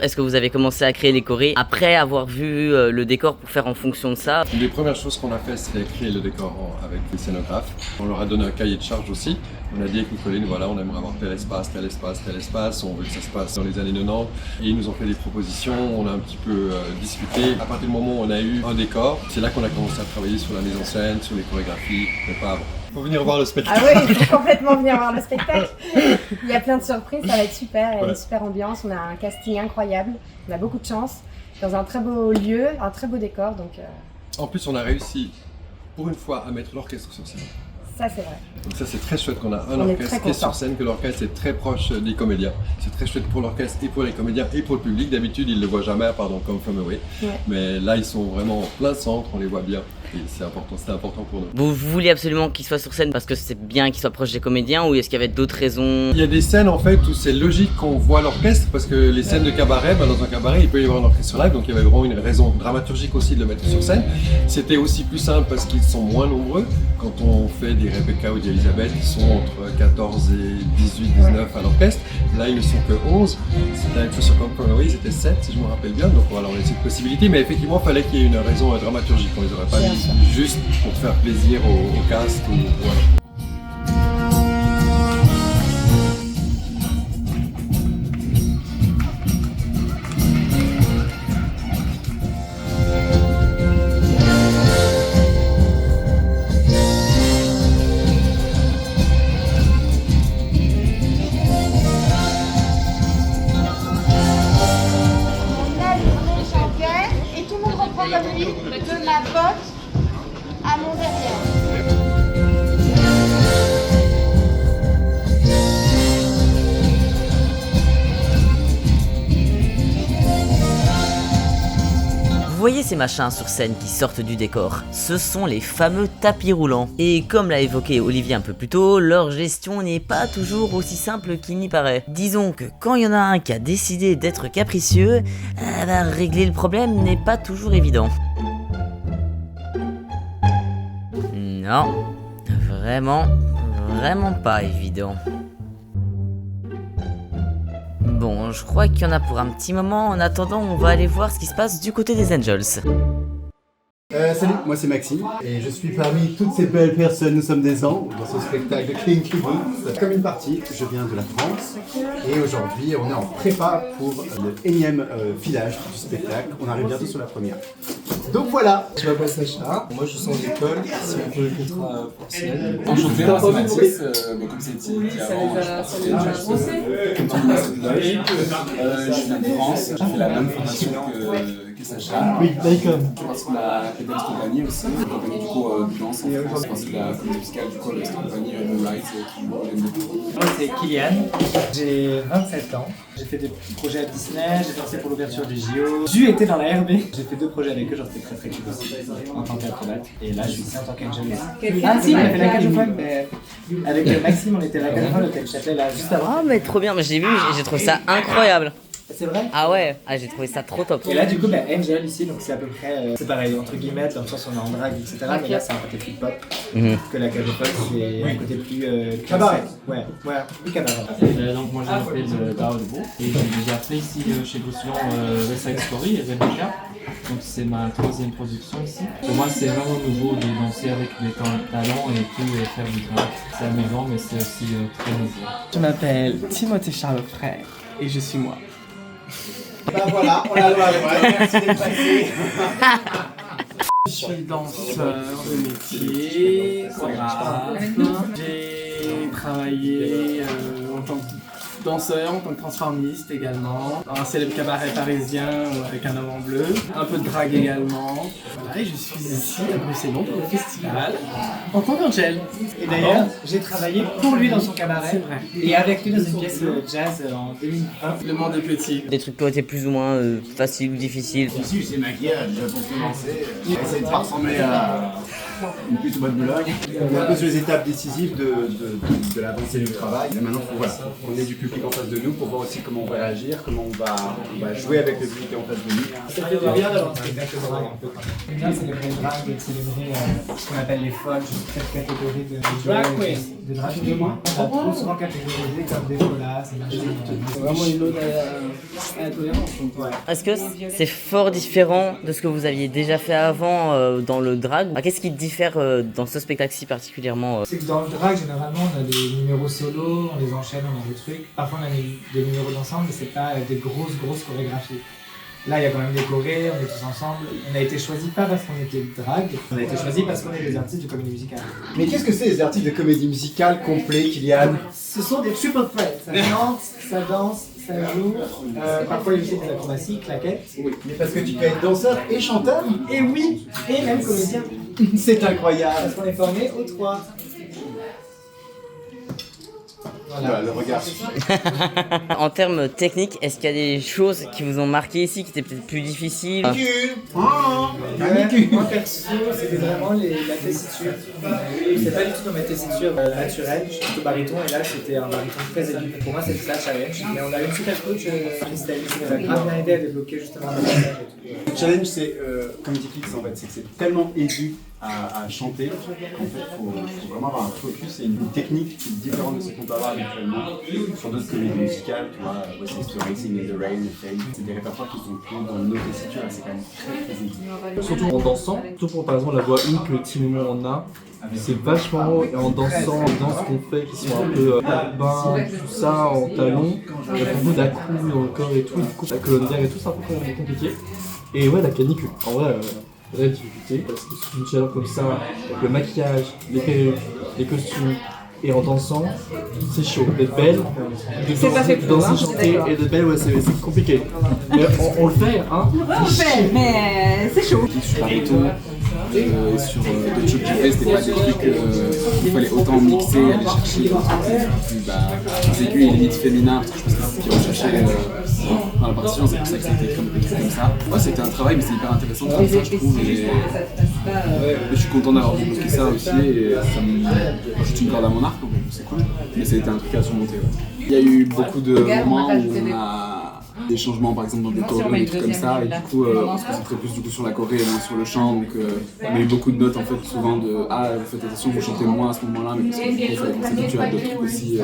Est-ce que vous avez commencé à créer les chorés après avoir vu le décor pour faire en fonction de ça? Les premières choses qu'on a fait, c'est créer le décor avec les scénographes. On leur a donné un cahier de charge aussi. On a dit avec Nicoline, voilà, on aimerait avoir tel espace, tel espace, tel espace. On veut que ça se passe dans les années 90. Et ils nous ont fait des propositions, on a un petit peu discuté. À partir du moment où on a eu un décor, c'est là qu'on a commencé à travailler sur la mise en scène, sur les chorégraphies, mais pas avant. Il faut venir voir le spectacle. Ah oui, il faut complètement venir voir le spectacle. Il y a plein de surprises, ça va être super. Il y a une super ambiance, on a un casting incroyable. On a beaucoup de chance, dans un très beau lieu, un très beau décor. Donc, En plus, on a réussi, pour une fois, à mettre l'orchestre sur scène. Ça, c'est vrai. Donc ça, c'est très chouette qu'on a un orchestre qui est sur scène, que l'orchestre est très proche des comédiens. C'est très chouette pour l'orchestre et pour les comédiens et pour le public. D'habitude, ils ne le voient jamais, pardon, comme From Away. Mais là, ils sont vraiment en plein centre, on les voit bien. Et c'est important pour nous. Vous voulez absolument qu'ils soient sur scène parce que c'est bien qu'ils soient proches des comédiens ou est-ce qu'il y avait d'autres raisons? Il y a des scènes en fait où c'est logique qu'on voit l'orchestre parce que les scènes de cabaret, dans un cabaret il peut y avoir un orchestre live, donc il y avait vraiment une raison dramaturgique aussi de le mettre sur scène. C'était aussi plus simple parce qu'ils sont moins nombreux. Quand on fait des Rebecca ou des Elisabeth, ils sont entre 14 et 18, 19 à l'orchestre. Là ils ne sont que 11. C'était la même chose sur Compromise, ils étaient 7 si je me rappelle bien. Donc voilà, on a cette possibilité, mais effectivement il fallait qu'il y ait une raison dramaturgique. On les aurait pas mis juste pour faire plaisir au cast ou voilà. voyez ces machins sur scène qui sortent du décor? Ce sont les fameux tapis roulants. Et comme l'a évoqué Olivier un peu plus tôt, leur gestion n'est pas toujours aussi simple qu'il n'y paraît. Disons que quand il y en a un qui a décidé d'être capricieux, régler le problème n'est pas toujours évident. Non, vraiment pas évident. Bon, je crois qu'il y en a pour un petit moment. En attendant, on va aller voir ce qui se passe du côté des Angels. Salut, moi c'est Maxime et je suis parmi toutes ces belles personnes, nous sommes des anges dans ce spectacle de Kinky Boots. Comme une partie, je viens de la France et aujourd'hui on est en prépa pour le énième filage du spectacle. On arrive bientôt sur la première. Donc voilà. Je m'appelle Sacha, moi je sors d'école, c'est un peu le contrat professionnel. Enchanté, moi c'est Mathis, comme c'est dit avant, je suis parti de comme tout le monde je viens de France, j'ai fait la même formation que Sacha. Oui, d'accord. Je pense que la Pédale Compagnie aussi, une compagnie du coup de danse en France, je pense que la comédie musicale du coup la compagnie Moonlight qui j'aime beaucoup. Moi c'est Kylian, j'ai 27 ans, j'ai fait des petits projets à Disney, j'ai dansé pour l'ouverture des JO. J'ai été dans la RB, j'ai fait 2 projets avec eux, j'en fais très cool aussi en tant qu'acrobate. Et là je suis ici en tant qu'angel aussi. Ah si, on a fait la cage aux folles, avec Maxime on était à la cage aux folles, l'hôtel Châtelet là juste avant. Ah mais trop bien, mais j'ai vu, j'ai trouvé ça incroyable. C'est vrai? Ah ouais, j'ai trouvé ça trop top. Et là du coup Angel ici, donc c'est à peu près, c'est pareil entre guillemets, dans le sens où on est en drague etc. Mais là c'est un côté plus pop que la cage aux folles, c'est un côté plus cabaret. Ouais, plus cabaret. Donc moi je m'appelle Dao Debo et j'ai déjà fait ici chez Gosselin West Side Story et Rebecca. Donc c'est ma 3e production ici. Pour moi c'est vraiment nouveau de danser avec les talents et tout et faire du drag. C'est amusant mais c'est aussi très nouveau. Je m'appelle Timothée Charles Frère et je suis moi. Bah voilà, on a le droit, merci d'être passé. Je suis danseur de métier, j'ai travaillé en tant que danseur, en tant que transformiste également, dans un célèbre cabaret parisien avec un homme en bleu, un peu de drague également. Voilà, et je suis ici à Bruxelles pour le festival en tant qu'Angel. Et d'ailleurs, j'ai travaillé pour lui dans son cabaret. C'est vrai. Et avec lui dans une pièce jazz en 2020. Le monde est petit. Des trucs qui ont été plus ou moins faciles ou difficiles. Ici, c'est maquillage pour commencer. Essayer de pas ressembler à une pute au bois de Boulogne. On est un peu sur les étapes décisives de l'avancée du travail. Et maintenant, il faut qu'on ait du public en face de nous pour voir aussi comment on va réagir, comment on va jouer avec le public en face de nous. Ça fait bien d'avoir un spectacle de drague un peu. J'aime bien célébrer le drague et célébrer ce qu'on appelle les folles, cette catégorie de drag queen. De drag queen. On a trop souvent catégorisé comme des follasses. C'est vraiment une ode à la tolérance. Est-ce que c'est fort différent de ce que vous aviez déjà fait avant dans le drag? Qu'est-ce qui diffère dans ce spectacle-ci particulièrement? C'est que dans le drag, généralement, on a des numéros solos, on les enchaîne, on a des trucs. Parfois, on a des numéros d'ensemble, mais c'est pas des grosses chorégraphies. Là, il y a quand même des chorés, on est tous ensemble. On a été choisis pas parce qu'on était drag, on a été choisis parce qu'on est des artistes de comédie musicale. Mais qu'est-ce que c'est les artistes de comédie musicale complets, Kylian? Ce sont des triple threats. Ça chante, ça danse, ça joue. Parfois, il y a aussi des acrobaties, claquettes. Oui, mais parce que tu peux être danseur et chanteur? Et oui, et même comédien. C'est incroyable. Parce qu'on est formé aux 3. Voilà, le regard. En termes techniques, est-ce qu'il y a des choses qui vous ont marqué ici, qui étaient peut-être plus difficiles? Moi perso, c'était vraiment la tessiture. C'est pas du tout dans ma tessiture naturelle, je suis plutôt baryton et là c'était un baryton très aigu. Pour moi c'était ça le challenge. Mais on a une super coach, Christelle, qui nous a grave bien aidé à débloquer justement le message et tout. Le challenge c'est, comme dit Kix en fait, c'est que c'est tellement aigu à chanter qu'en fait faut vraiment avoir un focus et une technique qui est différente de ce qu'on peut avoir habituellement sur d'autres comédies musicales, tu vois, West Side Story, Sing in the Rain, c'est des répertoires qui sont plus dans nos tessitures et c'est quand même très aigu. Surtout en dansant, surtout pour par exemple la voix unique que Timon on a, c'est vachement et en dansant, les danses qu'on fait qui sont un peu urbains, tout ça, en talons, il y a beaucoup d'accoups dans le corps et tout, du coup la colonne d'air et tout, c'est un peu compliqué. Et ouais, la canicule, en vrai, vraie difficulté, parce que c'est une chaleur comme ça, avec le maquillage, les perruques, les costumes, et en dansant, c'est chaud. D'être belle, de danser, chanter et d'être belle, ouais, c'est compliqué. Mais on le fait, hein. On le fait, mais c'est chaud. Je suis baryton, Et sur d'autres choses que j'ai fait, c'était pas des trucs qu'il fallait autant mixer, aller chercher des trucs plus aigus et limite féminin, parce que je pense que c'est ce qu'ils recherchaient dans la partition, c'est pour ça que c'était comme ça. Ouais, c'était un travail, mais c'est hyper intéressant de faire ça, je trouve. Et je suis content d'avoir débloqué ça aussi, et ça me rajoute une corde à mon arc, donc c'est cool. Mais c'était un truc à surmonter. Ouais. Il y a eu beaucoup de moments où on a des changements par exemple dans des chorés, des trucs comme ça, et du coup on se concentrait plus du coup sur la choré et moins sur le chant, donc on a eu beaucoup de notes en fait souvent de « Ah, vous faites attention, vous chantez moins à ce moment-là », mais parce que du coup il fallait qu'on s'habitue à d'autres trucs aussi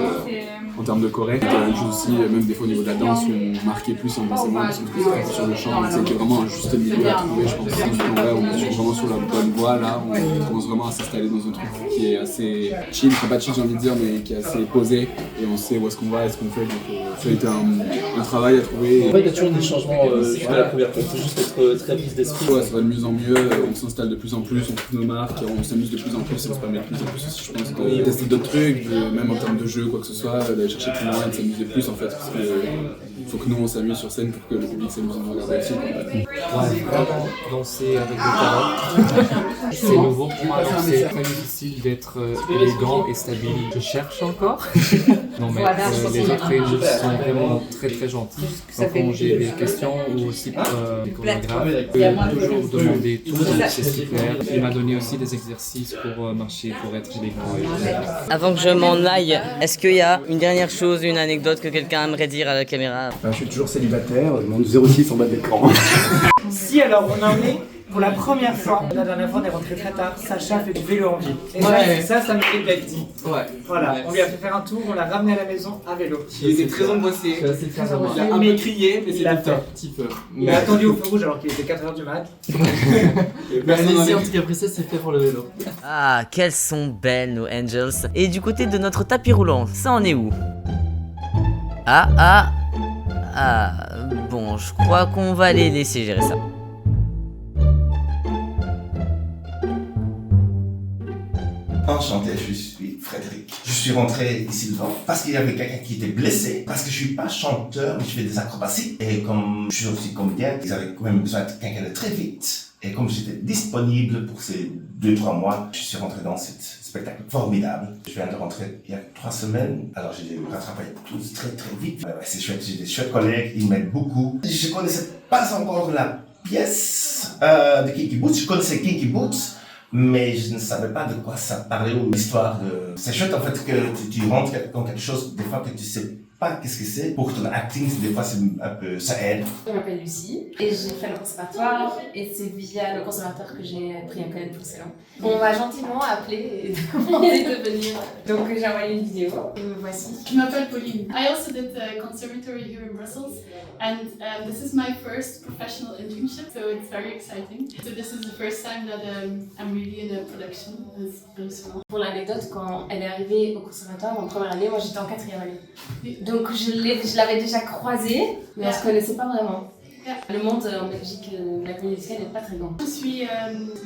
en termes de choré. C'était la même chose aussi, même des fois au niveau de la danse, on marquait plus, on dansait moins parce qu'on était plus sur le chant, donc c'était vraiment un juste milieu à trouver, je pense. Donc ouais, on est vraiment sur la bonne voie là, on commence vraiment à s'installer dans un truc qui est assez chill, enfin pas chill j'ai envie de dire, mais qui est assez posé, et on sait où est-ce qu'on va et ce qu'on fait, donc ça a été un travail à trouver. En fait, il y a toujours des changements jusqu'à la première fois, il faut juste être très vif d'esprit. Ouais, ça va de mieux en mieux, on s'installe de plus en plus, on trouve nos marques, on s'amuse de plus en plus, et on se permet de plus en plus aussi, je pense, de tester d'autres trucs, même en termes de jeu, quoi que ce soit, d'aller chercher plus loin et de s'amuser plus en fait, parce que faut que nous on s'amuse sur scène pour que le public s'amuse de nous regarder aussi. Ouais, vraiment danser avec le talent. C'est nouveau pour moi, donc c'est très difficile d'être élégant et stable. Je cherche encore. Non mais les autres élèves sont vraiment très très gentils. Donc quand j'ai des questions ou aussi pour des chorégraphes, je peux toujours demander tout, c'est super. Il m'a donné aussi des exercices pour marcher, pour être élégant. Avant que je m'en aille, est-ce qu'il y a une dernière chose, une anecdote que quelqu'un aimerait dire à la caméra? Je suis toujours célibataire, je demande 06 en bas de l'écran. Si, alors on en est pour la première fois. La dernière fois on est rentré très tard, Sacha fait du vélo en ville. Et ça mérite d'être dit. Ouais. Voilà, on lui a fait faire un tour, on l'a ramené à la maison à vélo. Il était très angoissé. Il a un peu crié, mais c'était un petit peu. Il a attendu au feu rouge alors qu'il était 4h du mat. Mais allez-y, en tout cas, après ça, c'est fait pour le vélo. Ah, quelles sont belles nos Angels. Et du côté de notre tapis roulant, ça en est où? Bon, je crois qu'on va les laisser gérer ça. Enchanté, je suis Frédéric. Je suis rentré ici devant parce qu'il y avait quelqu'un qui était blessé, parce que je suis pas chanteur, mais je fais des acrobaties. Et comme je suis aussi comédien, ils avaient quand même besoin de quelqu'un de très vite. Et comme j'étais disponible pour ces 2-3 mois, je suis rentré dans ce spectacle formidable. Je viens de rentrer il y a 3 semaines, alors j'ai rattrapé tout très très vite. C'est chouette, j'ai des chouettes collègues, ils m'aident beaucoup. Je connaissais pas encore la pièce de Kinky Boots, je connaissais Kinky Boots, mais je ne savais pas de quoi ça parlait ou l'histoire de... C'est chouette en fait que tu rentres dans quelque chose, des fois que tu sais pas qu'est-ce que c'est. Pour ton acting, des fois c'est un peu, ça aide. Je m'appelle Lucie et j'ai fait le conservatoire et c'est via le conservatoire que j'ai pris un collègue pour Ceylan. On m'a gentiment appelé et demandé de venir. Donc j'ai envoyé une vidéo et me voici. Je m'appelle Pauline. I also did the conservatory here in Brussels and this is my first professional internship, so it's very exciting. So this is the first time that I'm really in a production. Pour l'anecdote, quand elle est arrivée au conservatoire en première année, moi j'étais en 4e année. Donc je l'avais déjà croisée, mais on se connaissait pas vraiment. Le monde en Belgique, la vie musicale n'est pas très grande. Je suis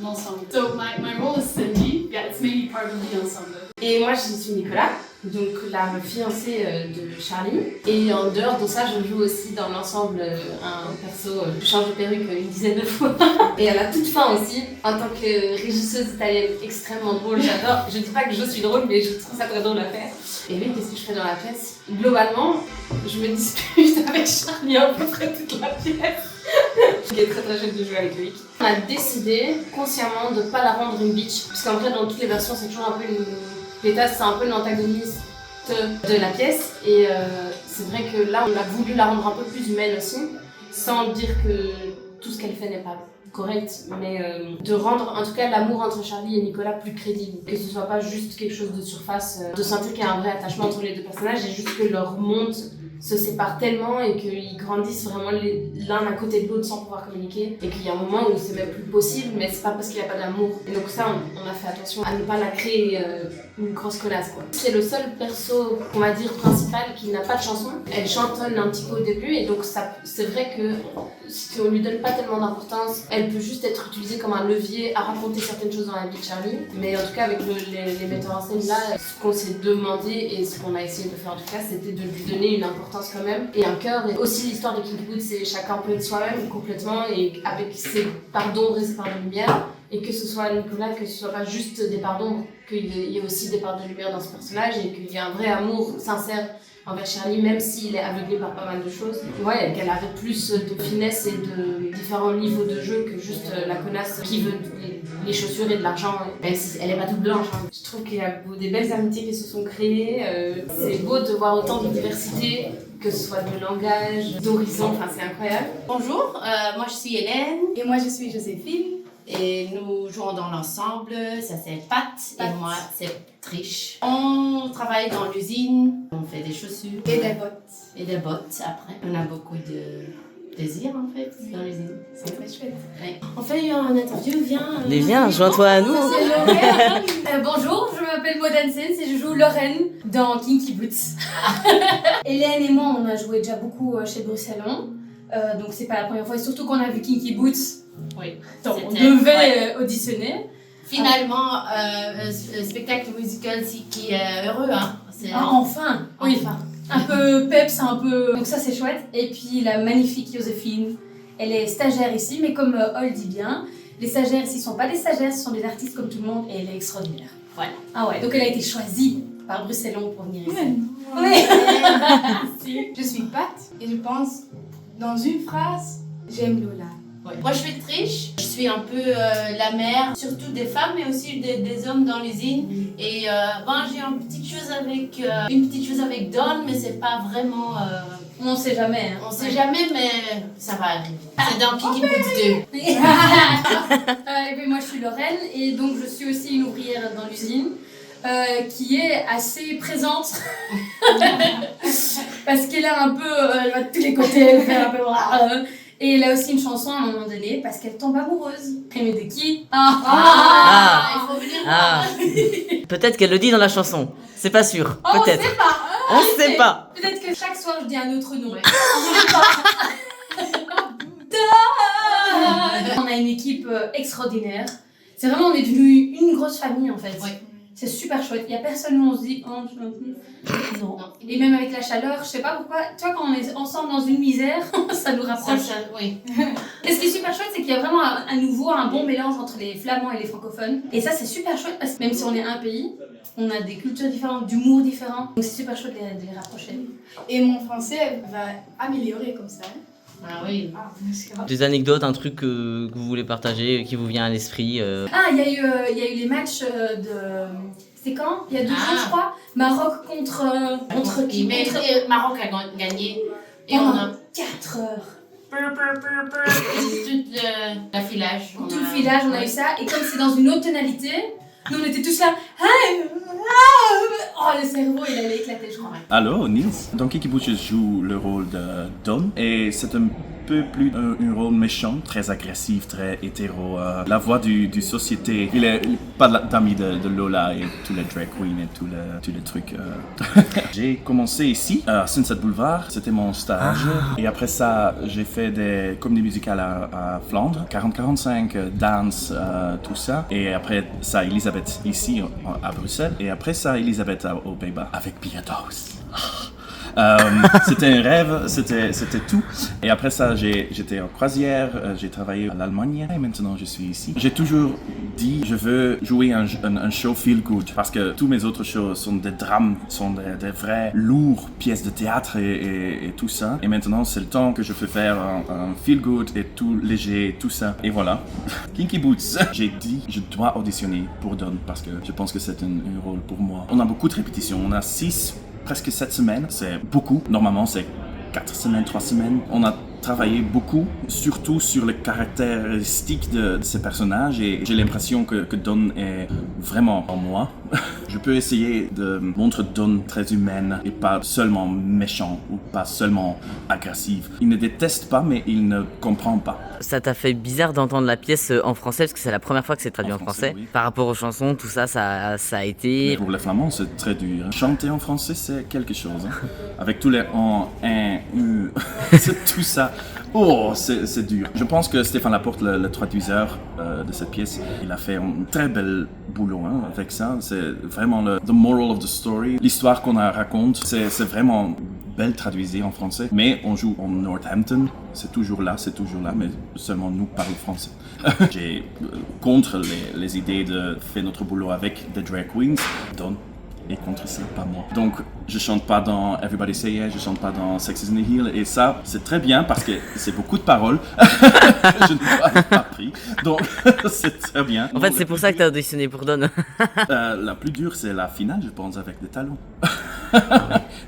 l'ensemble. So my role is Cindy. Yeah, it's mainly part of the ensemble. Et moi je suis Nicolas, donc la fiancée de Charlie. Et en dehors de ça, je joue aussi dans l'ensemble un perso, je change de perruque une dizaine de fois. Et à la toute fin aussi, en tant que régisseuse italienne extrêmement drôle, j'adore. Je dis pas que je suis drôle, mais je trouve ça très drôle à faire. Et oui, qu'est-ce que je fais dans la pièce? Globalement, je me dispute avec Charlie à peu près toute la pièce. Il est très très jeune de jouer avec lui. On a décidé consciemment de pas la rendre une bitch, parce qu'en vrai dans toutes les versions c'est toujours un peu une pétasse, c'est un peu l'antagoniste de la pièce. Et c'est vrai que là on a voulu la rendre un peu plus humaine aussi, sans dire que tout ce qu'elle fait n'est pas correct, mais de rendre en tout cas l'amour entre Charlie et Nicolas plus crédible, que ce soit pas juste quelque chose de surface, de sentir qu'il y a un vrai attachement entre les deux personnages, et juste que leur monde se séparent tellement et qu'ils grandissent vraiment l'un à côté de l'autre sans pouvoir communiquer, et qu'il y a un moment où c'est même plus possible, mais c'est pas parce qu'il n'y a pas d'amour. Et donc ça, on a fait attention à ne pas la créer une grosse connasse, quoi. C'est le seul perso, on va dire, principal qui n'a pas de chanson. Elle chantonne un petit peu au début, et donc ça, c'est vrai que si on lui donne pas tellement d'importance, elle peut juste être utilisée comme un levier à raconter certaines choses dans la vie de Charlie. Mais en tout cas, avec les metteurs en scène là, ce qu'on s'est demandé et ce qu'on a essayé de faire en tout cas, c'était de lui donner une importance quand même et un cœur. Et aussi l'histoire de Kinky Boots, c'est chacun peut être soi-même complètement, et avec ses parts d'ombre et ses parts de lumière. et que ce soit Nicolas, que ce soit pas juste des parts d'ombre, qu'il y ait aussi des parts de lumière dans ce personnage et qu'il y ait un vrai amour sincère envers Charlie, même s'il est aveuglé par pas mal de choses. Ouais, qu'elle avait plus de finesse et de différents niveaux de jeu que juste la connasse qui veut les chaussures et de l'argent, même si elle est pas toute blanche. Hein. Je trouve qu'il y a des belles amitiés qui se sont créées. C'est beau de voir autant de diversité, que ce soit de langage, d'horizon, enfin c'est incroyable. Bonjour, moi je suis Hélène. Et moi je suis Joséphine. Et nous jouons dans l'ensemble, ça c'est Pat et moi c'est Trish. On travaille dans l'usine, on fait des chaussures. Et des bottes. Et des bottes après. On a beaucoup de plaisir en fait dans l'usine. C'est très chouette. Ouais. On fait un interview, viens. Mais viens, joins-toi à nous. C'est Lorraine. Bonjour, je m'appelle Maud Hansens et je joue Lorraine dans Kinky Boots. Hélène et moi on a joué déjà beaucoup chez Bruxellon. Donc c'est pas la première fois, et surtout qu'on a vu Kinky Boots. Oui, donc on devait auditionner. Finalement, spectacle musical qui est heureux. Hein. Enfin, oui. Enfin. Un peu peps, un peu... Donc ça c'est chouette. Et puis la magnifique Joséphine, elle est stagiaire ici, mais comme Ol dit bien, les stagiaires ici ne sont pas des stagiaires, ce sont des artistes comme tout le monde, et elle est extraordinaire. Voilà. Ah ouais, donc elle a été choisie par Bruxellon pour venir ici. Oui. Je suis Pat, et je pense, dans une phrase, j'aime Lola. Ouais. Moi je suis Trish, je suis un peu la mère, surtout des femmes mais aussi des hommes dans l'usine. Et j'ai une petite chose avec Don, mais c'est pas vraiment... On sait jamais. Hein. On sait jamais, mais ça va arriver. C'est dans Kinky Boots 2. Et puis moi je suis Lorraine et donc je suis aussi une ouvrière dans l'usine. Qui est assez présente parce qu'elle a un peu elle va de tous les côtés, elle fait un peu et elle a aussi une chanson à un moment donné parce qu'elle tombe amoureuse. Mais de qui? Il faut venir voir. Peut-être qu'elle le dit dans la chanson, c'est pas sûr. On Peut-être. sait pas. On sait pas. Peut-être que chaque soir je dis un autre nom. On a une équipe extraordinaire. C'est vraiment, on est devenu une grosse famille en fait. Ouais. C'est super chouette. Il n'y a personne où on se dit oh, non. Et même avec la chaleur, je sais pas pourquoi, tu vois, quand on est ensemble dans une misère, ça nous rapproche. Oui. Et ce qui est super chouette, c'est qu'il y a vraiment à nouveau un bon mélange entre les flamands et les francophones. Et ça, c'est super chouette parce que même si on est un pays, on a des cultures différentes, d'humour différent. Donc c'est super chouette de les rapprocher. Et mon français va améliorer comme ça. Ah oui. Des anecdotes, un truc que vous voulez partager, qui vous vient à l'esprit Ah, il y a eu les matchs de... C'est quand? Il y a 2 jours, je crois. Maroc contre qui? Maroc a gagné. Et pendant on a 4 heures. Tout l'affilage. Tout le filage, on a eu ça. Et comme c'est dans une autre tonalité, nous on était tous là. Oh, le cerveau, il allait éclater, je crois. Allô, Niels. Dans Kinky Boots, je joue le rôle de Don. Et c'est un peu plus un rôle méchant, très agressif, très hétéro. La voix du société. Il est pas d'ami de Lola et tous les drag queens et tous les trucs. J'ai commencé ici, à Sunset Boulevard. C'était mon stage. Et après ça, j'ai fait des comédies musicales à Flandre. 40-45, dance, tout ça. Et après ça, Elisabeth ici, à Bruxelles. Et après ça, Elisabeth aux Pays-Bas avec Biados. C'était un rêve, c'était tout. Et après ça, j'étais en croisière, j'ai travaillé à l'Allemagne et maintenant je suis ici. J'ai toujours dit, je veux jouer un show feel good parce que tous mes autres shows sont des drames, sont des vrais lourds pièces de théâtre et tout ça. Et maintenant, c'est le temps que je veux faire un feel good et tout léger, tout ça. Et voilà. Kinky Boots. J'ai dit, je dois auditionner pour Don parce que je pense que c'est un rôle pour moi. On a beaucoup de répétitions, on a 6 presque 7 semaines, c'est beaucoup. Normalement, c'est 4 semaines, 3 semaines. On a travaillé beaucoup, surtout sur les caractéristiques de ces personnages et j'ai l'impression que Don est vraiment en moi. Je peux essayer de montrer Don très humaine et pas seulement méchant ou pas seulement agressif. Il ne déteste pas, mais il ne comprend pas. Ça t'a fait bizarre d'entendre la pièce en français parce que c'est la première fois que c'est traduit en français. Oui. Par rapport aux chansons, tout ça, ça a été... Mais pour les Flamands, c'est très dur. Chanter en français, c'est quelque chose. Hein. Avec tous les en, un, c'est tout ça. Oh, c'est dur. Je pense que Stéphane Laporte, le traduiseur de cette pièce, il a fait un très bel boulot avec ça. C'est vraiment the moral of the story. L'histoire qu'on raconte, c'est vraiment belle traduisée en français, mais on joue en Northampton, c'est toujours là, mais seulement nous parlons français. J'ai contre les idées de faire notre boulot avec des drag queens, Don est contre ça, pas moi. Donc je chante pas dans Everybody Say Yeah, je chante pas dans Sex is in the Heel, et ça c'est très bien parce que c'est beaucoup de paroles. Je n'ai pas appris, donc c'est très bien. En fait c'est pour ça que tu as auditionné pour Don. La plus dure c'est la finale, je pense, avec des talons.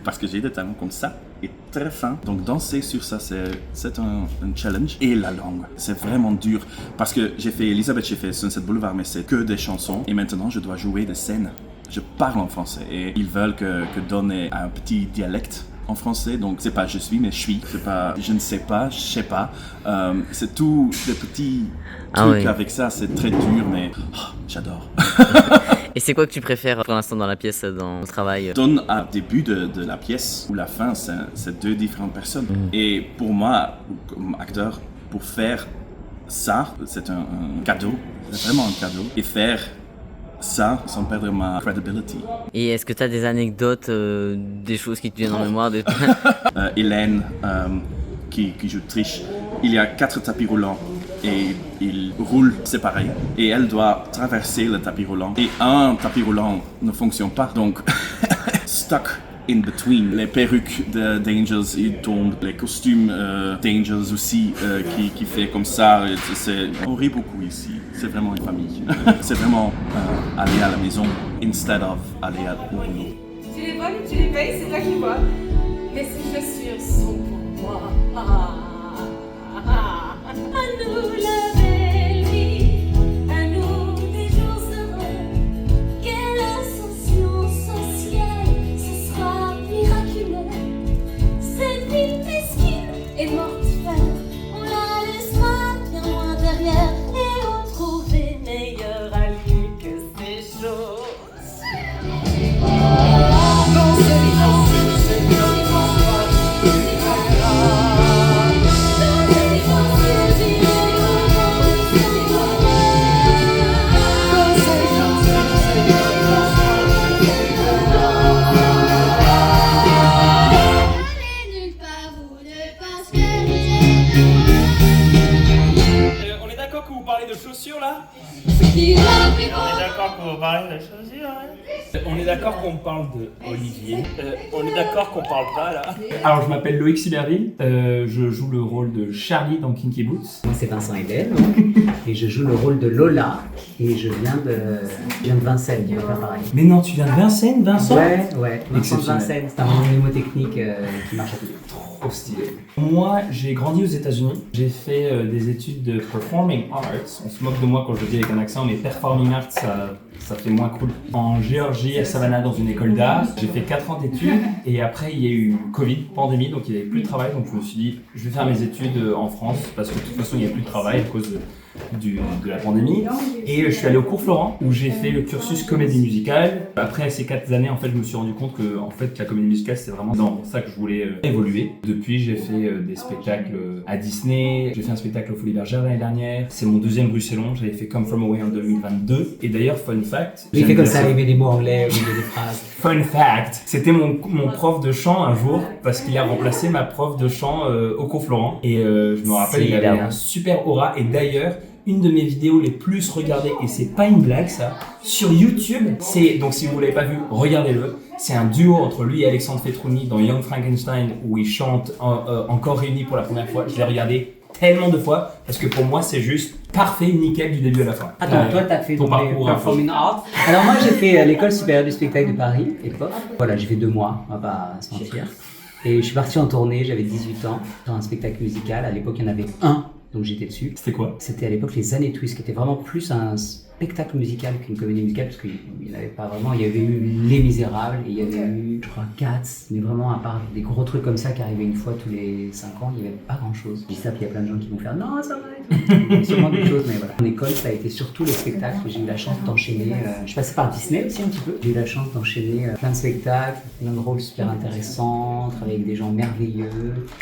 Parce que j'ai des talons comme ça et très fins. Donc danser sur ça c'est un challenge. Et la langue, c'est vraiment dur. Parce que j'ai fait Sunset Boulevard, mais c'est que des chansons. Et maintenant je dois jouer des scènes. Je parle en français et ils veulent que Don ait un petit dialecte en français, donc c'est pas je suis mais je suis, c'est pas je ne sais pas, je sais pas, c'est tout des petits trucs avec ça, c'est très dur mais j'adore. Et c'est quoi que tu préfères pour l'instant dans la pièce, dans le travail? Don à début de la pièce ou la fin, c'est deux différentes personnes. Et pour moi, comme acteur, pour faire ça, c'est un cadeau, c'est vraiment un cadeau. Et faire ça sans perdre ma credibility. Et est-ce que tu as des anecdotes, des choses qui te viennent en mémoire Hélène, qui joue Trish, il y a 4 tapis roulants et ils roulent séparés et elle doit traverser le tapis roulant et un tapis roulant ne fonctionne pas, donc stuck in between. Les perruques d'Angels ils tombent, les costumes d'Angels aussi qui fait comme ça, on rit beaucoup ici, c'est vraiment une famille. C'est vraiment aller à la maison instead of aller au boulot. Tu les voles, tu les payes, c'est toi qui vois. Mais ces chaussures sont pour moi. À nous la belle vie, à nous des jours heureux. Quelle ascension sociale, ce sera miraculeux. Cette vie mesquine et mortifère, on la laissera bien loin derrière et on trouver meilleur allié que ces choses. Non, c'est On est d'accord que vous parlez de chaussures là? On est d'accord que vous parlez de chaussures, hein? On est d'accord qu'on parle de Olivier. On est d'accord qu'on parle pas là. Alors je m'appelle Loïc Siberville, je joue le rôle de Charlie dans Kinky Boots. Moi c'est Vincent Hébel et je joue le rôle de Lola et je viens de Vincennes, qui va faire pareil. Mais non, tu viens de Vincennes, Vincent? Ouais, Vincent de Vincennes, c'est un mnémotechnique qui marche à tous les deux. Trop stylé. Moi j'ai grandi aux États-Unis, j'ai fait des études de performing arts. On se moque de moi quand je le dis avec un accent, mais performing arts ça fait moins cool. En Géorgie, à Savannah, dans une école d'art, j'ai fait 4 ans d'études et après il y a eu Covid, pandémie, donc il n'y avait plus de travail, donc je me suis dit je vais faire mes études en France parce que de toute façon il n'y avait plus de travail à cause de la pandémie. Et je suis allé au cours Florent où j'ai fait le cursus comédie musicale. Après ces 4 années, en fait, je me suis rendu compte que en fait, la comédie musicale c'était vraiment dans ça que je voulais évoluer. Depuis, j'ai fait des spectacles à Disney, j'ai fait un spectacle au Folies Bergère l'année dernière, c'est mon 2e Bruxellon, j'avais fait Come From Away en 2022. Et d'ailleurs, fun fact, j'ai fait comme ça, il met des mots anglais au milieu des phrases. Fun fact, c'était mon prof de chant un jour parce qu'il a remplacé ma prof de chant au cours Florent. Et je me rappelle, il avait un super aura. Et d'ailleurs, une de mes vidéos les plus regardées, et c'est pas une blague ça, sur YouTube, donc si vous l'avez pas vu, regardez-le. C'est un duo entre lui et Alexandre Fetrouni dans Young Frankenstein où ils chantent encore réunis pour la première fois. Je l'ai regardé tellement de fois parce que pour moi c'est juste parfait, nickel du début à la fin. Attends, toi t'as fait ton parcours performing art. Alors moi j'ai fait l'école supérieure du spectacle de Paris, EPOF. Voilà, j'ai fait 2 mois, on va pas se mentir. Et je suis parti en tournée, j'avais 18 ans, dans un spectacle musical. À l'époque il y en avait un, donc j'étais dessus. C'était quoi? C'était à l'époque les Années Twist, qui était vraiment plus un spectacle musical qu'une comédie musicale, parce qu'il n'y avait pas vraiment, il y avait eu Les Misérables, et il y avait eu, je crois, Cats, mais vraiment à part des gros trucs comme ça qui arrivaient une fois tous les 5 ans, il n'y avait pas grand chose. Je dis ça, puis il y a plein de gens qui vont faire non, ça va, sûrement des choses, mais voilà. En école, ça a été surtout les spectacles, j'ai eu la chance d'enchaîner, je suis passé par Disney aussi un petit peu, j'ai eu la chance d'enchaîner plein de spectacles, plein de rôles super intéressants, travailler avec des gens merveilleux,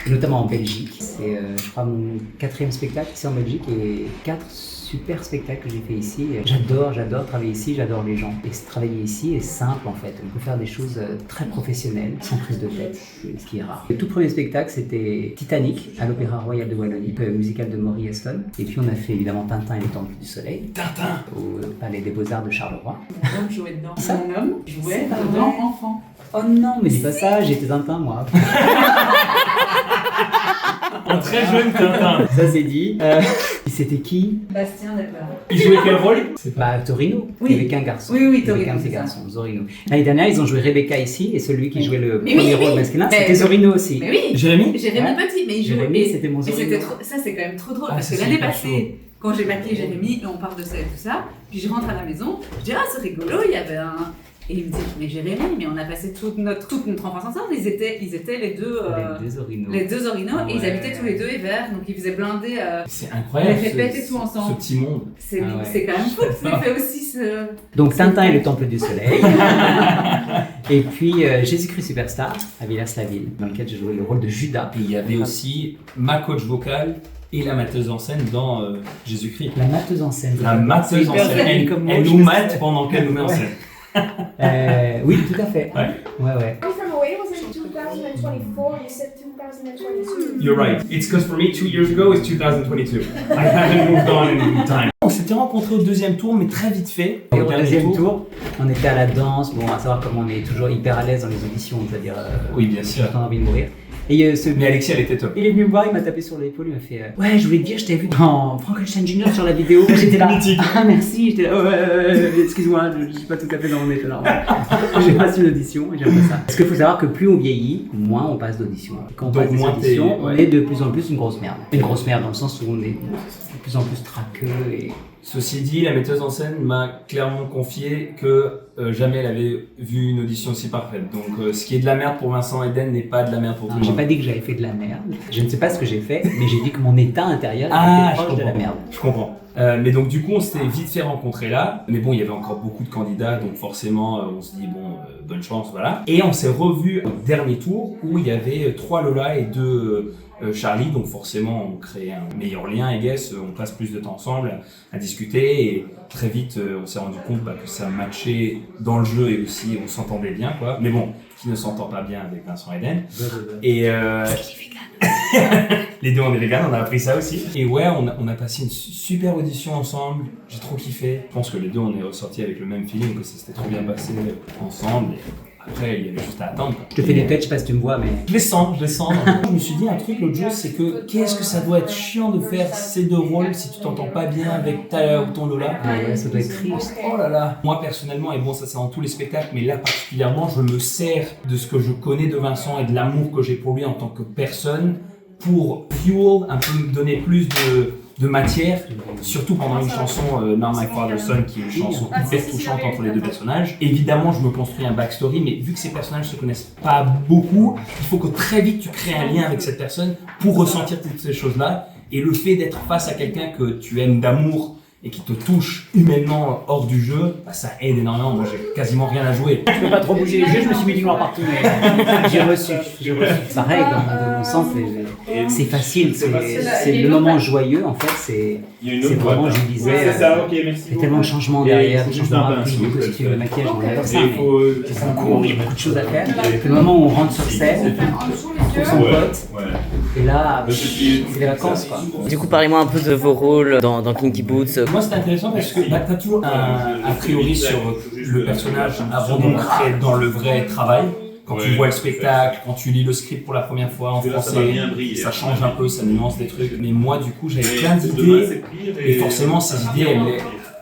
notamment en Belgique. C'est, je crois, mon 4e spectacle ici en Belgique, et 4 super spectacle que j'ai fait ici. J'adore travailler ici, j'adore les gens. Et travailler ici est simple en fait. On peut faire des choses très professionnelles, sans prise de tête, ce qui est rare. Le tout premier spectacle, c'était Titanic, à l'Opéra Royal de Wallonie, musical de Maury Aston. Et puis on a fait évidemment Tintin et le Temple du Soleil. Tintin au Palais des Beaux-Arts de Charleroi. Mon homme jouait dedans. Ça Mon homme jouait dedans enfant. Oh non, mais dis pas ça, j'étais Tintin moi. Un très jeune Tintin. Ça c'est dit. C'était qui? Bastien Delbert. Il jouait quel rôle? Bah Torino. Oui. Il n'y avait qu'un garçon. Oui, Il y avait qu'un de ces garçons, Zorino. L'année dernière, ils ont joué Rebecca ici, et celui qui jouait le premier rôle masculin, c'était Zorino aussi. Mais oui. Jérémy Petit, mais il jouait. Jérémy, c'était mon Et Zorino. ça, c'est quand même trop drôle, Ah, parce ça, que c'est l'année hyper passée, quand j'ai maquillé Jérémy, et on parle de ça et tout ça, puis je rentre à la maison, je dis, ah, c'est rigolo, il y avait un... Et il me dit, mais Jérémy, mais on a passé toute notre enfance ensemble, ils étaient les deux Zorino. Les deux Zorino, et ils habitaient tous les deux Evert, donc ils faisaient blinder C'est incroyable, les répètes et tout ensemble. ce petit monde. C'est quand même fou, ça fait aussi ce... Donc Tintin et le Temple du Soleil. Et puis Jésus-Christ Superstar à Villers-la-Ville, dans lequel j'ai joué le rôle de Judas. Et il y avait aussi ma coach vocale et la matteuse en scène dans Jésus-Christ. La matteuse en scène. La matteuse en scène. Elle nous mate pendant qu'elle nous met en scène. Oui, tout à fait. Ouais. From Away was in 2024, you said 2022. You're right. It's because for me 2 years ago it's 2022. I haven't moved on in time. On s'était rencontrés au deuxième tour, mais très vite fait. Et au deuxième tour, on était à la danse. Bon, à savoir comme on est toujours hyper à l'aise dans les auditions, c'est-à-dire. Oui, bien sûr. J'ai envie de mourir. Et mais Alexis, elle était top. Il est venu me voir, il m'a tapé sur l'épaule, il m'a fait ouais, je voulais te dire, je t'avais vu dans Frankenstein Junior sur la vidéo. J'étais là. Ah merci, j'étais là. Excuse-moi, je suis pas tout à fait dans mon état normal. J'ai passé une audition et j'aime pas ça. Parce qu'il faut savoir que plus on vieillit, moins on passe d'auditions. Quand on passe des auditions, on est de plus en plus une grosse merde. Une grosse merde dans le sens où on est de plus en plus traqueux et. Ceci dit, la metteuse en scène m'a clairement confié que jamais elle avait vu une audition aussi parfaite. Donc ce qui est de la merde pour Vincent Eden n'est pas de la merde pour tout le monde. J'ai pas dit que j'avais fait de la merde. Je ne sais pas ce que j'ai fait, mais j'ai dit que mon état intérieur était proche de la merde. Je comprends. Mais donc du coup on s'était vite fait rencontrer là. Mais bon, il y avait encore beaucoup de candidats, donc forcément on se dit bon, bonne chance, voilà. Et on s'est revus au dernier tour où il y avait 3 Lola et 2 Charlie, donc forcément on crée un meilleur lien, I guess, on passe plus de temps ensemble à discuter et très vite on s'est rendu compte que ça matchait dans le jeu et aussi on s'entendait bien quoi. Mais bon, qui ne s'entend pas bien avec Vincent Eden. Et les deux on est vegan, on a appris ça aussi. Et ouais, on a passé une super audition ensemble, j'ai trop kiffé. Je pense que les deux on est ressortis avec le même feeling, que ça s'était trop bien passé ensemble. Après, il y avait juste à attendre. Je te fais des têtes, je sais pas si tu me vois, mais... Je les sens. Je me suis dit un truc l'autre jour, c'est que qu'est-ce que ça doit être chiant de faire ces 2 rôles si tu t'entends pas bien avec ta ou ton Lola. Ouais, ça doit être triste. Oh là là. Moi personnellement, et bon ça c'est dans tous les spectacles, mais là particulièrement, je me sers de ce que je connais de Vincent et de l'amour que j'ai pour lui en tant que personne pour fuel, un peu me donner plus de matière, surtout pendant une chanson Now My Father's Son, qui est une chanson hyper touchante entre les 2 personnages. Évidemment, je me construis un backstory, mais vu que ces personnages se connaissent pas beaucoup, il faut que très vite tu crées un lien avec cette personne pour ressentir toutes ces choses-là. Et le fait d'être face à quelqu'un que tu aimes d'amour et qui te touche humainement hors du jeu, ça aide énormément. Moi, j'ai quasiment rien à jouer. Je peux pas trop bouger les yeux, je me suis mis du noir partout, mais j'ai reçu. Pareil, dans mon sens, c'est facile, c'est le moment joyeux, en fait, c'est vraiment, je disais, il y a tellement de changements derrière, de changements rapides, de costumes, de maquillage, on adore ça, mais c'est court, il y a beaucoup de choses à faire. Le moment où on rentre sur scène, sur son pote, et là, c'est les vacances, quoi. Du coup, parlez-moi un peu de vos rôles dans Kinky Boots. Moi, c'est intéressant parce que t'as toujours un a priori sur le personnage avant d'entrer dans le vrai travail. Quand tu vois le spectacle, quand tu lis le script pour la première fois en français, ça change un peu, ça nuance des trucs. Mais moi, du coup, j'avais plein d'idées. Et forcément, ces idées,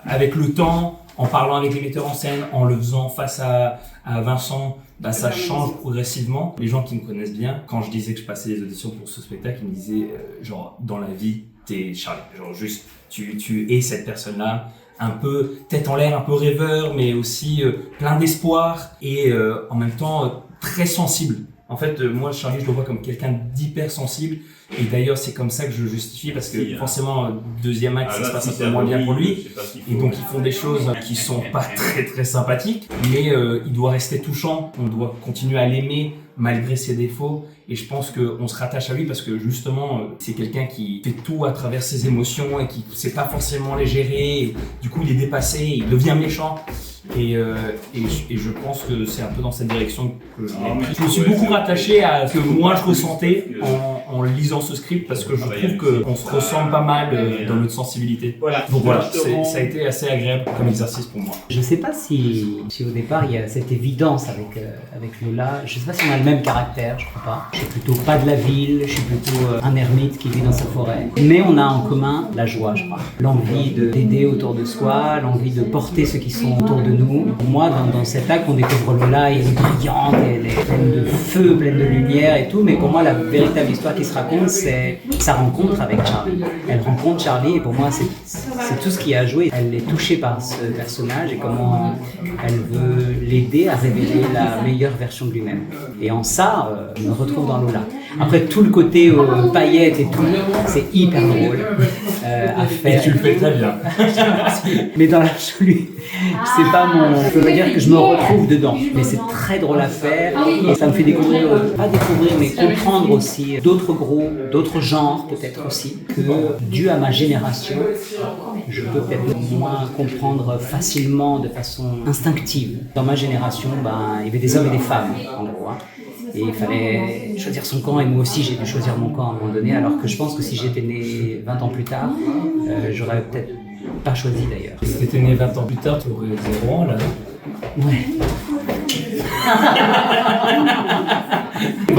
avec le temps, en parlant avec les metteurs en scène, en le faisant face à Vincent, ça change progressivement. Les gens qui me connaissent bien, quand je disais que je passais les auditions pour ce spectacle, ils me disaient genre dans la vie, t'es Charlie, genre juste tu es cette personne-là, un peu tête en l'air, un peu rêveur, mais aussi plein d'espoir et en même temps très sensible. En fait, moi, Charlie, je le vois comme quelqu'un d'hyper sensible. Et d'ailleurs, c'est comme ça que je le justifie parce que forcément, deuxième acte, ça se passe un peu moins bien pour lui. Et donc, ils font des choses qui sont pas très très sympathiques. Mais il doit rester touchant. On doit continuer à l'aimer malgré ses défauts. Et je pense qu'on se rattache à lui parce que justement, c'est quelqu'un qui fait tout à travers ses émotions et qui ne sait pas forcément les gérer. Et du coup, il est dépassé, il devient méchant. Et je pense que c'est un peu dans cette direction que je me suis beaucoup rattaché à ce que moi je ressentais en lisant ce script parce que je trouve qu'on se ressemble pas mal dans notre sensibilité. Donc voilà, ça a été assez agréable comme exercice pour moi. Je sais pas si au départ il y a cette évidence avec Lola. Je sais pas si on a le même caractère, je crois pas. Je suis plutôt pas de la ville, je suis plutôt un ermite qui vit dans sa forêt. Mais on a en commun la joie, je crois. L'envie d'aider autour de soi, l'envie de porter ceux qui sont autour de nous. Moi, dans cet acte, on découvre Lola, elle est brillante, elle est pleine de feu, pleine de lumière et tout. Mais pour moi, la véritable histoire qui se raconte, c'est sa rencontre avec Charlie. Elle rencontre Charlie et pour moi, c'est tout ce qui a joué. Elle est touchée par ce personnage et comment elle veut l'aider à révéler la meilleure version de lui-même. Et en ça, je me retrouve dans Lola. Après, tout le côté paillettes et tout, c'est hyper drôle à faire. Et tu le fais très bien. Mais dans l'absolu, c'est pas mon... Je peux pas dire que je me retrouve dedans, mais c'est très drôle à faire et ça me fait découvrir, pas découvrir, mais comprendre aussi d'autres groupes, d'autres genres peut-être aussi, que dû à ma génération, je peux peut-être moins comprendre facilement de façon instinctive. Dans ma génération, il y avait des hommes et des femmes, en gros. Et il fallait choisir son camp, et moi aussi j'ai dû choisir mon camp à un moment donné, alors que je pense que si j'étais né 20 ans plus tard, j'aurais peut-être pas choisi d'ailleurs. Si t'étais né 20 ans plus tard, tu aurais 0 ans là. Ouais.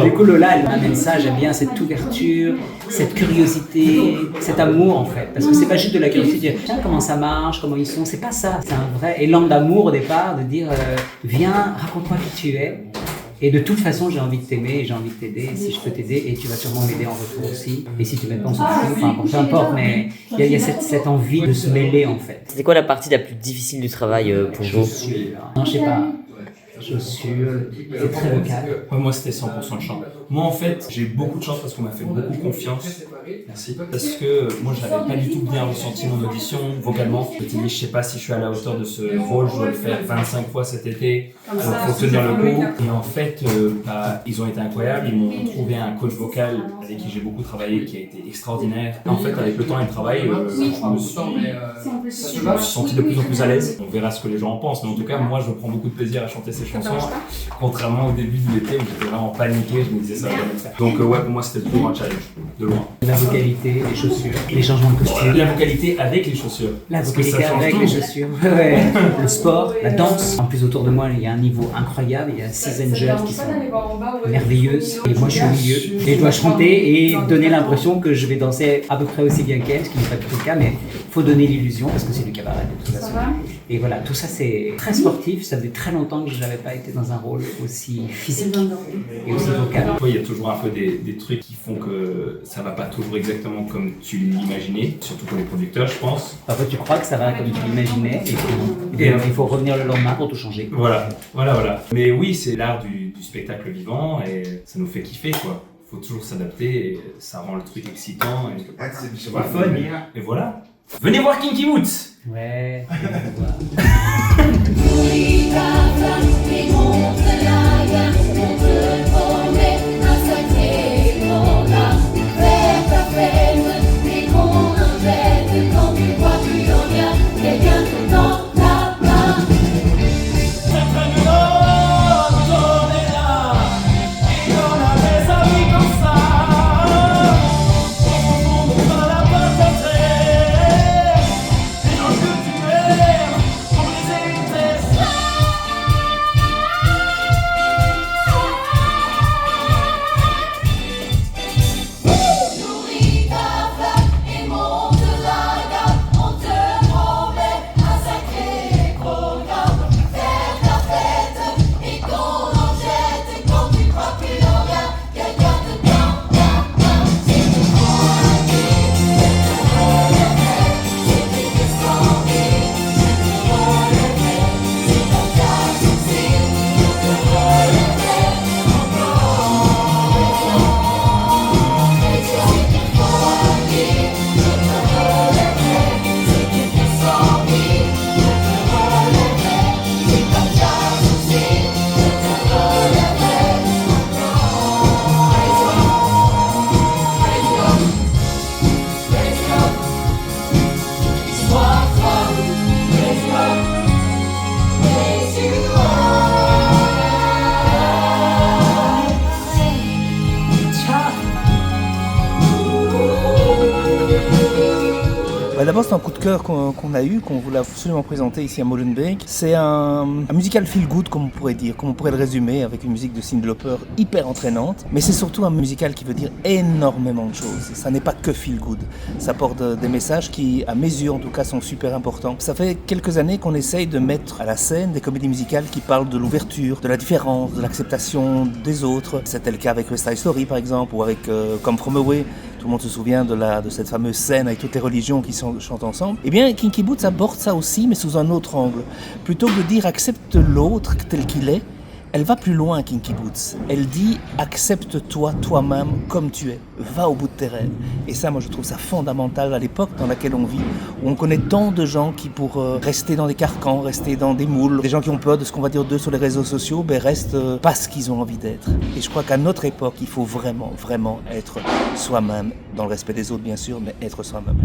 Du coup, Lola, elle m'amène ça, j'aime bien cette ouverture, cette curiosité, cet amour en fait. Parce que c'est pas juste de la curiosité de dire tiens, comment ça marche, comment ils sont, c'est pas ça. C'est un vrai élan d'amour au départ, de dire viens, raconte-moi qui tu es. Et de toute façon, j'ai envie de t'aimer, j'ai envie de t'aider, si je peux t'aider, et tu vas sûrement m'aider en retour aussi. Et si tu m'aides pas, on s'en fout, enfin, peu importe, mais il y a cette envie de se mêler en fait. C'était quoi la partie la plus difficile du travail pour vous? Non, je sais pas. Chaussures, c'est très vocal. Ouais, moi c'était 100% de chant. Moi en fait j'ai beaucoup de chance parce qu'on m'a fait beaucoup confiance. Merci. Parce que moi je n'avais pas du tout bien ressenti mon audition vocalement. Je me suis dit je sais pas si je suis à la hauteur de ce rôle, je dois le faire 25 fois cet été. Donc faut tenir le coup. Et en fait ils ont été incroyables, ils m'ont trouvé un coach vocal avec qui j'ai beaucoup travaillé qui a été extraordinaire. En fait avec le temps et le travail, je me suis senti de plus en plus à l'aise. On verra ce que les gens en pensent, mais en tout cas moi je prends beaucoup de plaisir à chanter ces chansons, contrairement au début de l'été où j'étais vraiment paniqué, je me disais ça va jamais le faire. Donc ouais, pour moi c'était le plus grand challenge, de loin. La vocalité, les chaussures, les changements de costume. La vocalité avec les chaussures. La vocalité avec les chaussures, ouais. Le sport, la danse. En plus autour de moi il y a un niveau incroyable, il y a 6 angels qui sont merveilleuses et moi je suis au milieu et je dois chanter et donner l'impression que je vais danser à peu près aussi bien qu'elle, ce qui n'est pas du tout le cas, mais il faut donner l'illusion parce que c'est du cabaret de toute façon. Et voilà, tout ça c'est très sportif, ça faisait très longtemps que je n'avais pas été dans un rôle aussi physique et aussi vocal. Il y a toujours un peu des trucs qui font que ça va pas toujours exactement comme tu l'imaginais, surtout pour les producteurs je pense. Parfois tu crois que ça va comme tu l'imaginais et il faut revenir le lendemain pour tout changer. Voilà. Mais oui, c'est l'art du spectacle vivant et ça nous fait kiffer quoi. Faut toujours s'adapter et ça rend le truc excitant et c'est pas fun. Et voilà. Venez voir Kinky Boots. Ouais. D'abord, c'est un coup de cœur qu'on a eu, qu'on voulait absolument présenter ici à Molenbeek. C'est un musical feel good, comme on pourrait dire, comme on pourrait le résumer, avec une musique de Cyndi Lauper hyper entraînante. Mais c'est surtout un musical qui veut dire énormément de choses. Ça n'est pas que feel good. Ça porte des messages qui, à mes yeux en tout cas, sont super importants. Ça fait quelques années qu'on essaye de mettre à la scène des comédies musicales qui parlent de l'ouverture, de la différence, de l'acceptation des autres. C'était le cas avec West Side Story par exemple, ou avec Come From Away. Tout le monde se souvient de cette fameuse scène avec toutes les religions qui chantent ensemble. Eh bien, Kinky Boots aborde ça aussi, mais sous un autre angle. Plutôt que de dire accepte l'autre tel qu'il est, elle va plus loin, Kinky Boots. Elle dit accepte-toi toi-même comme tu es. Va au bout de tes rêves. Et ça, moi, je trouve ça fondamental à l'époque dans laquelle on vit, où on connaît tant de gens qui, pour rester dans des carcans, rester dans des moules, des gens qui ont peur de ce qu'on va dire d'eux sur les réseaux sociaux, restent pas ce qu'ils ont envie d'être. Et je crois qu'à notre époque, il faut vraiment, vraiment être soi-même, dans le respect des autres, bien sûr, mais être soi-même.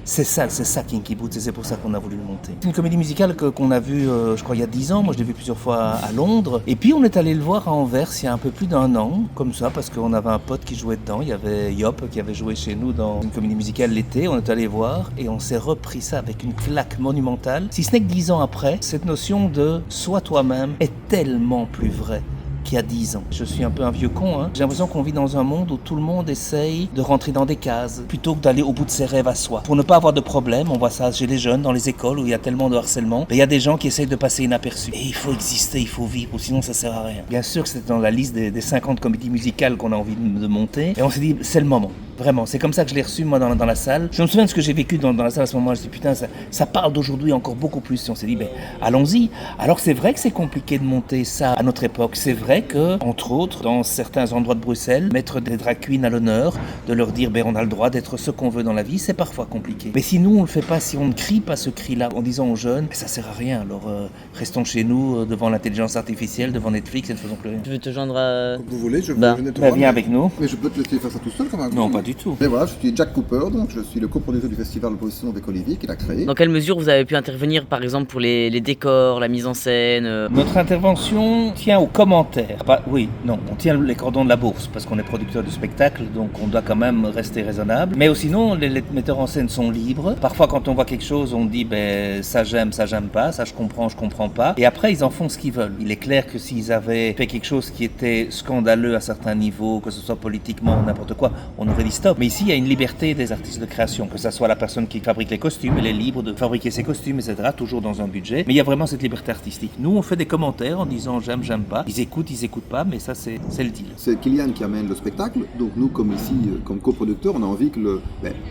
C'est ça Kinky Boots, et c'est pour ça qu'on a voulu le monter. C'est une comédie musicale qu'on a vue, je crois, il y a 10 ans. Moi, je l'ai vue plusieurs fois à Londres. Et puis, on est allé le voir à Anvers il y a un peu plus d'1 an, comme ça, parce qu'on avait un pote qui jouait dedans. Il y avait Yop qui avait joué chez nous dans une comédie musicale l'été. On est allé voir et on s'est repris ça avec une claque monumentale. Si ce n'est que 10 ans après, cette notion de sois toi-même est tellement plus vraie qu'il y a 10 ans. Je suis un peu un vieux con, hein. J'ai l'impression qu'on vit dans un monde où tout le monde essaye de rentrer dans des cases plutôt que d'aller au bout de ses rêves à soi. Pour ne pas avoir de problème, on voit ça chez les jeunes, dans les écoles où il y a tellement de harcèlement, il y a des gens qui essayent de passer inaperçus. Et il faut exister, il faut vivre, sinon ça sert à rien. Bien sûr que c'était dans la liste des 50 comédies musicales qu'on a envie de monter, et on s'est dit, c'est le moment. Vraiment, c'est comme ça que je l'ai reçu moi dans la salle. Je me souviens de ce que j'ai vécu dans la salle à ce moment-là. Je me suis dit putain, ça parle d'aujourd'hui encore beaucoup plus. Et on s'est dit, allons-y. Alors c'est vrai que c'est compliqué de monter ça à notre époque. C'est vrai que, entre autres, dans certains endroits de Bruxelles, mettre des drag queens à l'honneur, de leur dire on a le droit d'être ce qu'on veut dans la vie, c'est parfois compliqué. Mais si nous on le fait pas, si on ne crie pas ce cri-là en disant aux jeunes, ça sert à rien. Alors restons chez nous devant l'intelligence artificielle, devant Netflix et ne faisons plus rien. Tu veux te joindre à... Comme vous voulez, je vais venir te voir. Viens avec nous. Mais je peux te laisser faire ça tout seul comme un Non, pas du tout. Et voilà, je suis Jack Cooper, donc je suis le coproducteur du festival Position avec Olivier qu'il a créé. Dans quelle mesure vous avez pu intervenir par exemple pour les décors, la mise en scène Notre intervention tient aux commentaires. On tient les cordons de la bourse parce qu'on est producteur de spectacle, donc on doit quand même rester raisonnable. Mais sinon, les metteurs en scène sont libres. Parfois quand on voit quelque chose, on dit ça j'aime pas, ça je comprends pas. Et après ils en font ce qu'ils veulent. Il est clair que s'ils avaient fait quelque chose qui était scandaleux à certains niveaux, que ce soit politiquement ou n'importe quoi, on aurait dit stop. Mais ici, il y a une liberté des artistes de création, que ce soit la personne qui fabrique les costumes, elle est libre de fabriquer ses costumes, etc., toujours dans un budget. Mais il y a vraiment cette liberté artistique. Nous, on fait des commentaires en disant j'aime pas. Ils écoutent pas, mais ça, c'est le deal. C'est Kylian qui amène le spectacle. Donc nous, comme ici, comme coproducteur, on a envie que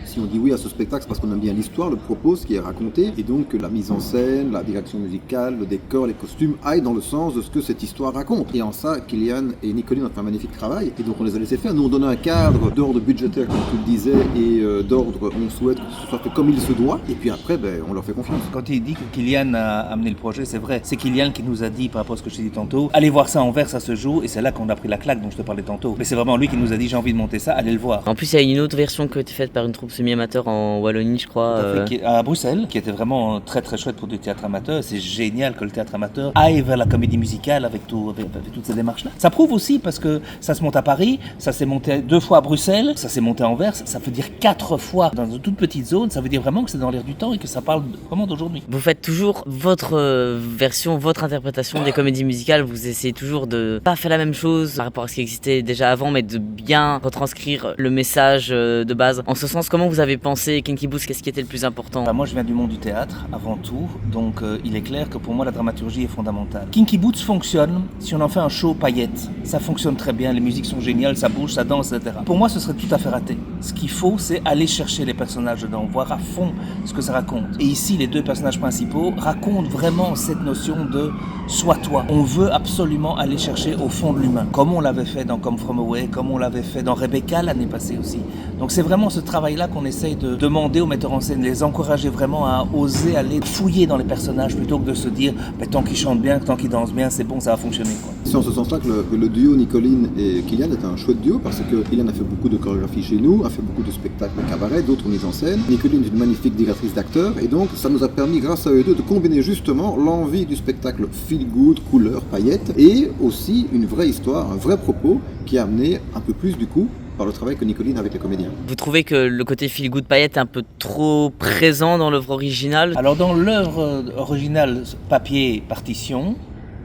si on dit oui à ce spectacle, c'est parce qu'on aime bien l'histoire, le propos, ce qui est raconté, et donc que la mise en scène, la direction musicale, le décor, les costumes aillent dans le sens de ce que cette histoire raconte. Et en ça, Kylian et Nicoline ont fait un magnifique travail. Et donc on les a laissés faire. Nous, on donne un cadre d'ordre budgétaire, comme tu le disais, et d'ordre, on souhaite que ce soit fait comme il se doit, et puis après, on leur fait confiance. Quand il dit que Kylian a amené le projet, c'est vrai. C'est Kylian qui nous a dit, par rapport à ce que je t'ai dit tantôt, allez voir ça à Anvers, ça se joue, et c'est là qu'on a pris la claque dont je te parlais tantôt. Mais c'est vraiment lui qui nous a dit, j'ai envie de monter ça, allez le voir. En plus, il y a une autre version qui a été faite par une troupe semi-amateur en Wallonie, je crois. À Bruxelles, qui était vraiment très très chouette pour du théâtre amateur. C'est génial que le théâtre amateur aille vers la comédie musicale avec toutes ces démarches-là. Ça prouve aussi parce que ça se monte à Paris, ça s'est monté 2 fois à Bruxelles, ça s'est monté à Anvers, ça veut dire 4 fois dans une toute petite zone, ça veut dire vraiment que c'est dans l'air du temps et que ça parle vraiment d'aujourd'hui. Vous faites toujours votre version, votre interprétation des comédies musicales, vous essayez toujours de pas faire la même chose par rapport à ce qui existait déjà avant, mais de bien retranscrire le message de base. En ce sens, comment vous avez pensé Kinky Boots, qu'est-ce qui était le plus important? Moi je viens du monde du théâtre avant tout, donc il est clair que pour moi la dramaturgie est fondamentale. Kinky Boots fonctionne si on en fait un show paillettes, ça fonctionne très bien, les musiques sont géniales, ça bouge, ça danse, etc. Pour moi ce serait tout à fait raté. Ce qu'il faut, c'est aller chercher les personnages dedans, voir à fond ce que ça raconte. Et ici, les 2 personnages principaux racontent vraiment cette notion de sois toi. On veut absolument aller chercher au fond de l'humain, comme on l'avait fait dans Come From Away, comme on l'avait fait dans Rebecca l'année passée aussi. Donc c'est vraiment ce travail-là qu'on essaye de demander aux metteurs en scène, les encourager vraiment à oser aller fouiller dans les personnages plutôt que de se dire tant qu'ils chantent bien, tant qu'ils dansent bien, c'est bon, ça va fonctionner, quoi. C'est en ce sens-là que le duo Nicoline et Kylian est un chouette duo parce que Kylian a fait beaucoup de chorégraphie chez nous, a fait beaucoup de spectacles de cabaret, d'autres mises en scène. Nicoline est une magnifique directrice d'acteurs et donc ça nous a permis, grâce à eux deux, de combiner justement l'envie du spectacle feel good, couleur, paillettes et aussi une vraie histoire, un vrai propos qui a amené un peu plus du coup par le travail que Nicoline a avec les comédiens. Vous trouvez que le côté feel good paillette est un peu trop présent dans l'œuvre originale? Alors dans l'œuvre originale, papier, partition,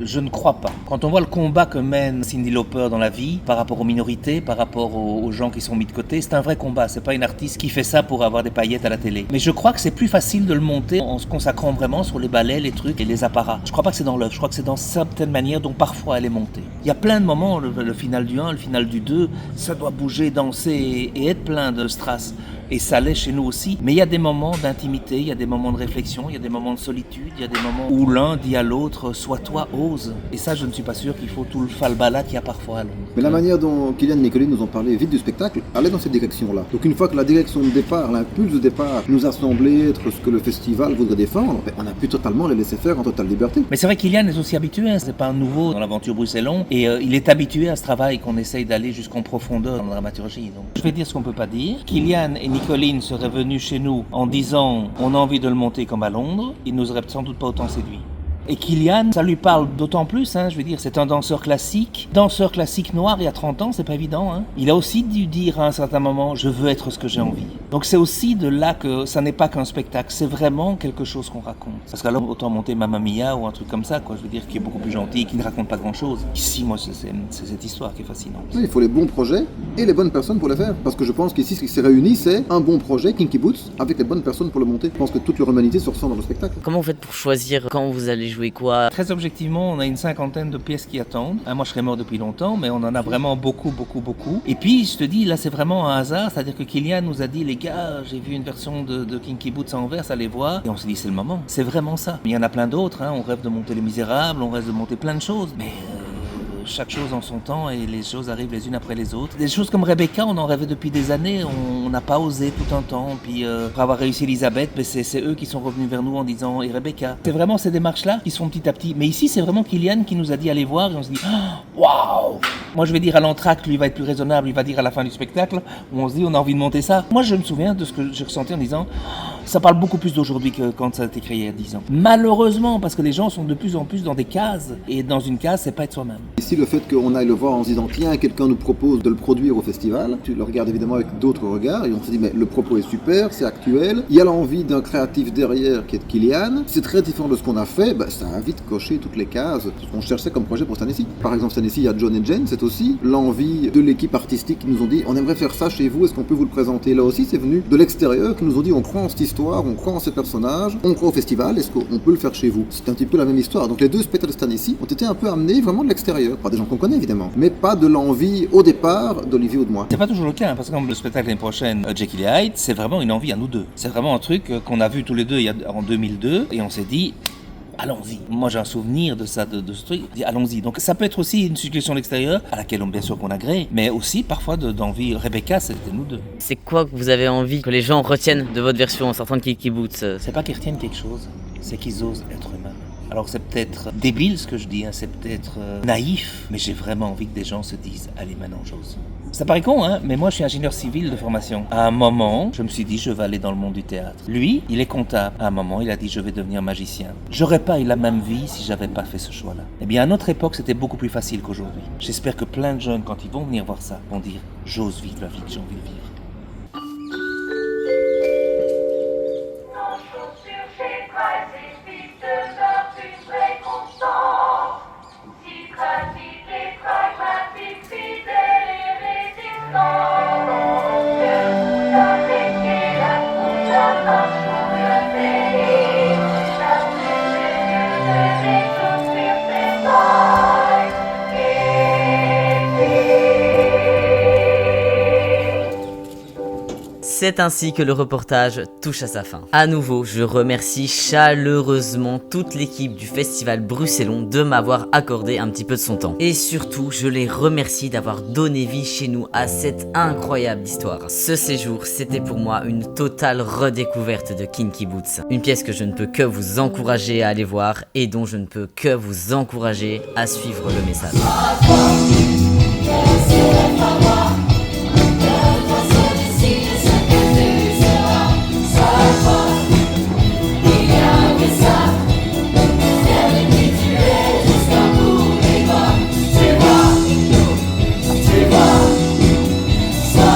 je ne crois pas. Quand on voit le combat que mène Cyndi Lauper dans la vie, par rapport aux minorités, par rapport aux gens qui sont mis de côté, c'est un vrai combat. C'est pas une artiste qui fait ça pour avoir des paillettes à la télé. Mais je crois que c'est plus facile de le monter en se consacrant vraiment sur les ballets, les trucs et les apparats. Je crois pas que c'est dans l'œuvre, je crois que c'est dans certaines manières dont parfois elle est montée. Il y a plein de moments, le final du 1, le final du 2, ça doit bouger, danser et être plein de strass. Et ça l'est chez nous aussi. Mais il y a des moments d'intimité, il y a des moments de réflexion, il y a des moments de solitude, il y a des moments où l'un dit à l'autre « sois toi, ose ». Et ça, je ne suis pas sûr qu'il faut tout le falbala qu'il y a parfois à Londres. Mais la manière dont Kylian et Nicoline nous ont parlé vite du spectacle, allait dans cette direction-là. Donc une fois que la direction de départ, l'impulse de départ nous a semblé être ce que le festival voudrait défendre, on a pu totalement les laisser faire en totale liberté. Mais c'est vrai qu'Kylian est aussi habitué, hein. C'est pas un nouveau dans l'aventure Bruxellon, et il est habitué à ce travail qu'on essaye d'aller jusqu'en profondeur dans la dramaturgie. Donc, je vais dire ce qu'on peut pas dire. Kylian et Nicoline seraient venus chez nous en disant on a envie de le monter comme à Londres, ils nous auraient sans doute pas autant séduits. Et Kylian, ça lui parle d'autant plus, hein, je veux dire, c'est un danseur classique noir il y a 30 ans, c'est pas évident. Hein. Il a aussi dû dire à un certain moment, je veux être ce que j'ai envie. Donc c'est aussi de là que ça n'est pas qu'un spectacle, c'est vraiment quelque chose qu'on raconte. Parce qu'alors autant monter Mamma Mia ou un truc comme ça, quoi, je veux dire, qui est beaucoup plus gentil, qui ne raconte pas grand chose. Ici, moi, c'est cette histoire qui est fascinante. Oui, il faut les bons projets et les bonnes personnes pour les faire. Parce que je pense qu'ici, ce qui s'est réuni, c'est un bon projet, Kinky Boots, avec les bonnes personnes pour le monter. Je pense que toute leur humanité se ressent dans le spectacle. Comment vous faites pour choisir quand vous allez jouer quoi? Très objectivement, on a une 50aine de pièces qui attendent. Moi, je serais mort depuis longtemps, mais on en a vraiment beaucoup. Et puis, je te dis, là, c'est vraiment un hasard. C'est-à-dire que Kylian nous a dit, les gars, j'ai vu une version de Kinky Boots à Anvers, allez voir. Et on s'est dit, c'est le moment. C'est vraiment ça. Il y en a plein d'autres. Hein. On rêve de monter Les Misérables, on rêve de monter plein de choses. Mais chaque chose en son temps et les choses arrivent les unes après les autres. Des choses comme Rebecca, on en rêvait depuis des années, on n'a pas osé tout un temps. Puis pour avoir réussi Elisabeth, c'est eux qui sont revenus vers nous en disant et Rebecca. C'est vraiment ces démarches-là qui sont petit à petit. Mais ici, c'est vraiment Kylian qui nous a dit allez voir et on se dit waouh. Moi, je vais dire à l'entracte, lui va être plus raisonnable, il va dire à la fin du spectacle où on se dit on a envie de monter ça. Moi, je me souviens de ce que j'ai ressenti en disant ça parle beaucoup plus d'aujourd'hui que quand ça a été créé il y a 10 ans. Malheureusement, parce que les gens sont de plus en plus dans des cases et dans une case, c'est pas être soi-même. Ici, le fait qu'on aille le voir en se disant tiens, quelqu'un nous propose de le produire au festival, tu le regardes évidemment avec d'autres regards et on se dit mais le propos est super, c'est actuel, il y a l'envie d'un créatif derrière qui est Kylian, c'est très différent de ce qu'on a fait, ça a vite coché toutes les cases, ce qu'on cherchait comme projet pour Stanessi. Par exemple, Stanessi, il y a John et Jen, c'est aussi l'envie de l'équipe artistique qui nous ont dit on aimerait faire ça chez vous, est-ce qu'on peut vous le présenter? Là aussi, c'est venu de l'extérieur qui nous ont dit on croit en cette histoire, on croit en ces personnages, on croit au festival, est-ce qu'on peut le faire chez vous? C'est un petit peu la même histoire. Donc les deux spectacles de Stanessi ont été un peu amenés vraiment de l'extérieur, pas des gens qu'on connaît évidemment, mais pas de l'envie au départ d'Olivier ou de moi. C'est pas toujours le cas, hein, parce que comme le spectacle l'année prochaine, Jekyll et Hyde, c'est vraiment une envie à nous deux. C'est vraiment un truc qu'on a vu tous les deux en 2002 et on s'est dit allons-y. Moi j'ai un souvenir de ça, de ce truc. Allons-y. Donc ça peut être aussi une suggestion de l'extérieur, à laquelle bien sûr qu'on agrée, mais aussi parfois d'envie. Rebecca, c'était nous deux. C'est quoi que vous avez envie que les gens retiennent de votre version en sortant de Kinky Boots? C'est pas qu'ils retiennent quelque chose, c'est qu'ils osent être eux-mêmes. Alors c'est peut-être débile ce que je dis, hein, c'est peut-être naïf, mais j'ai vraiment envie que des gens se disent allez maintenant j'ose. Ça paraît con, hein, mais moi je suis ingénieur civil de formation. À un moment, je me suis dit je vais aller dans le monde du théâtre. Lui, il est comptable. À un moment, il a dit je vais devenir magicien. J'aurais pas eu la même vie si j'avais pas fait ce choix-là. Eh bien à notre époque, c'était beaucoup plus facile qu'aujourd'hui. J'espère que plein de jeunes, quand ils vont venir voir ça, vont dire j'ose vivre la vie que j'ai envie de vivre. C'est ainsi que le reportage touche à sa fin. À nouveau, je remercie chaleureusement toute l'équipe du Festival Bruxellon de m'avoir accordé un petit peu de son temps. Et surtout, je les remercie d'avoir donné vie chez nous à cette incroyable histoire. Ce séjour, c'était pour moi une totale redécouverte de Kinky Boots. Une pièce que je ne peux que vous encourager à aller voir et dont je ne peux que vous encourager à suivre le message. Ça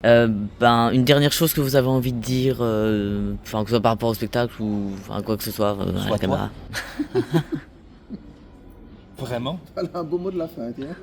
Une dernière chose que vous avez envie de dire, que ce soit par rapport au spectacle ou quoi que ce soit à la caméra. Vraiment? Voilà un beau mot de la fin, tiens.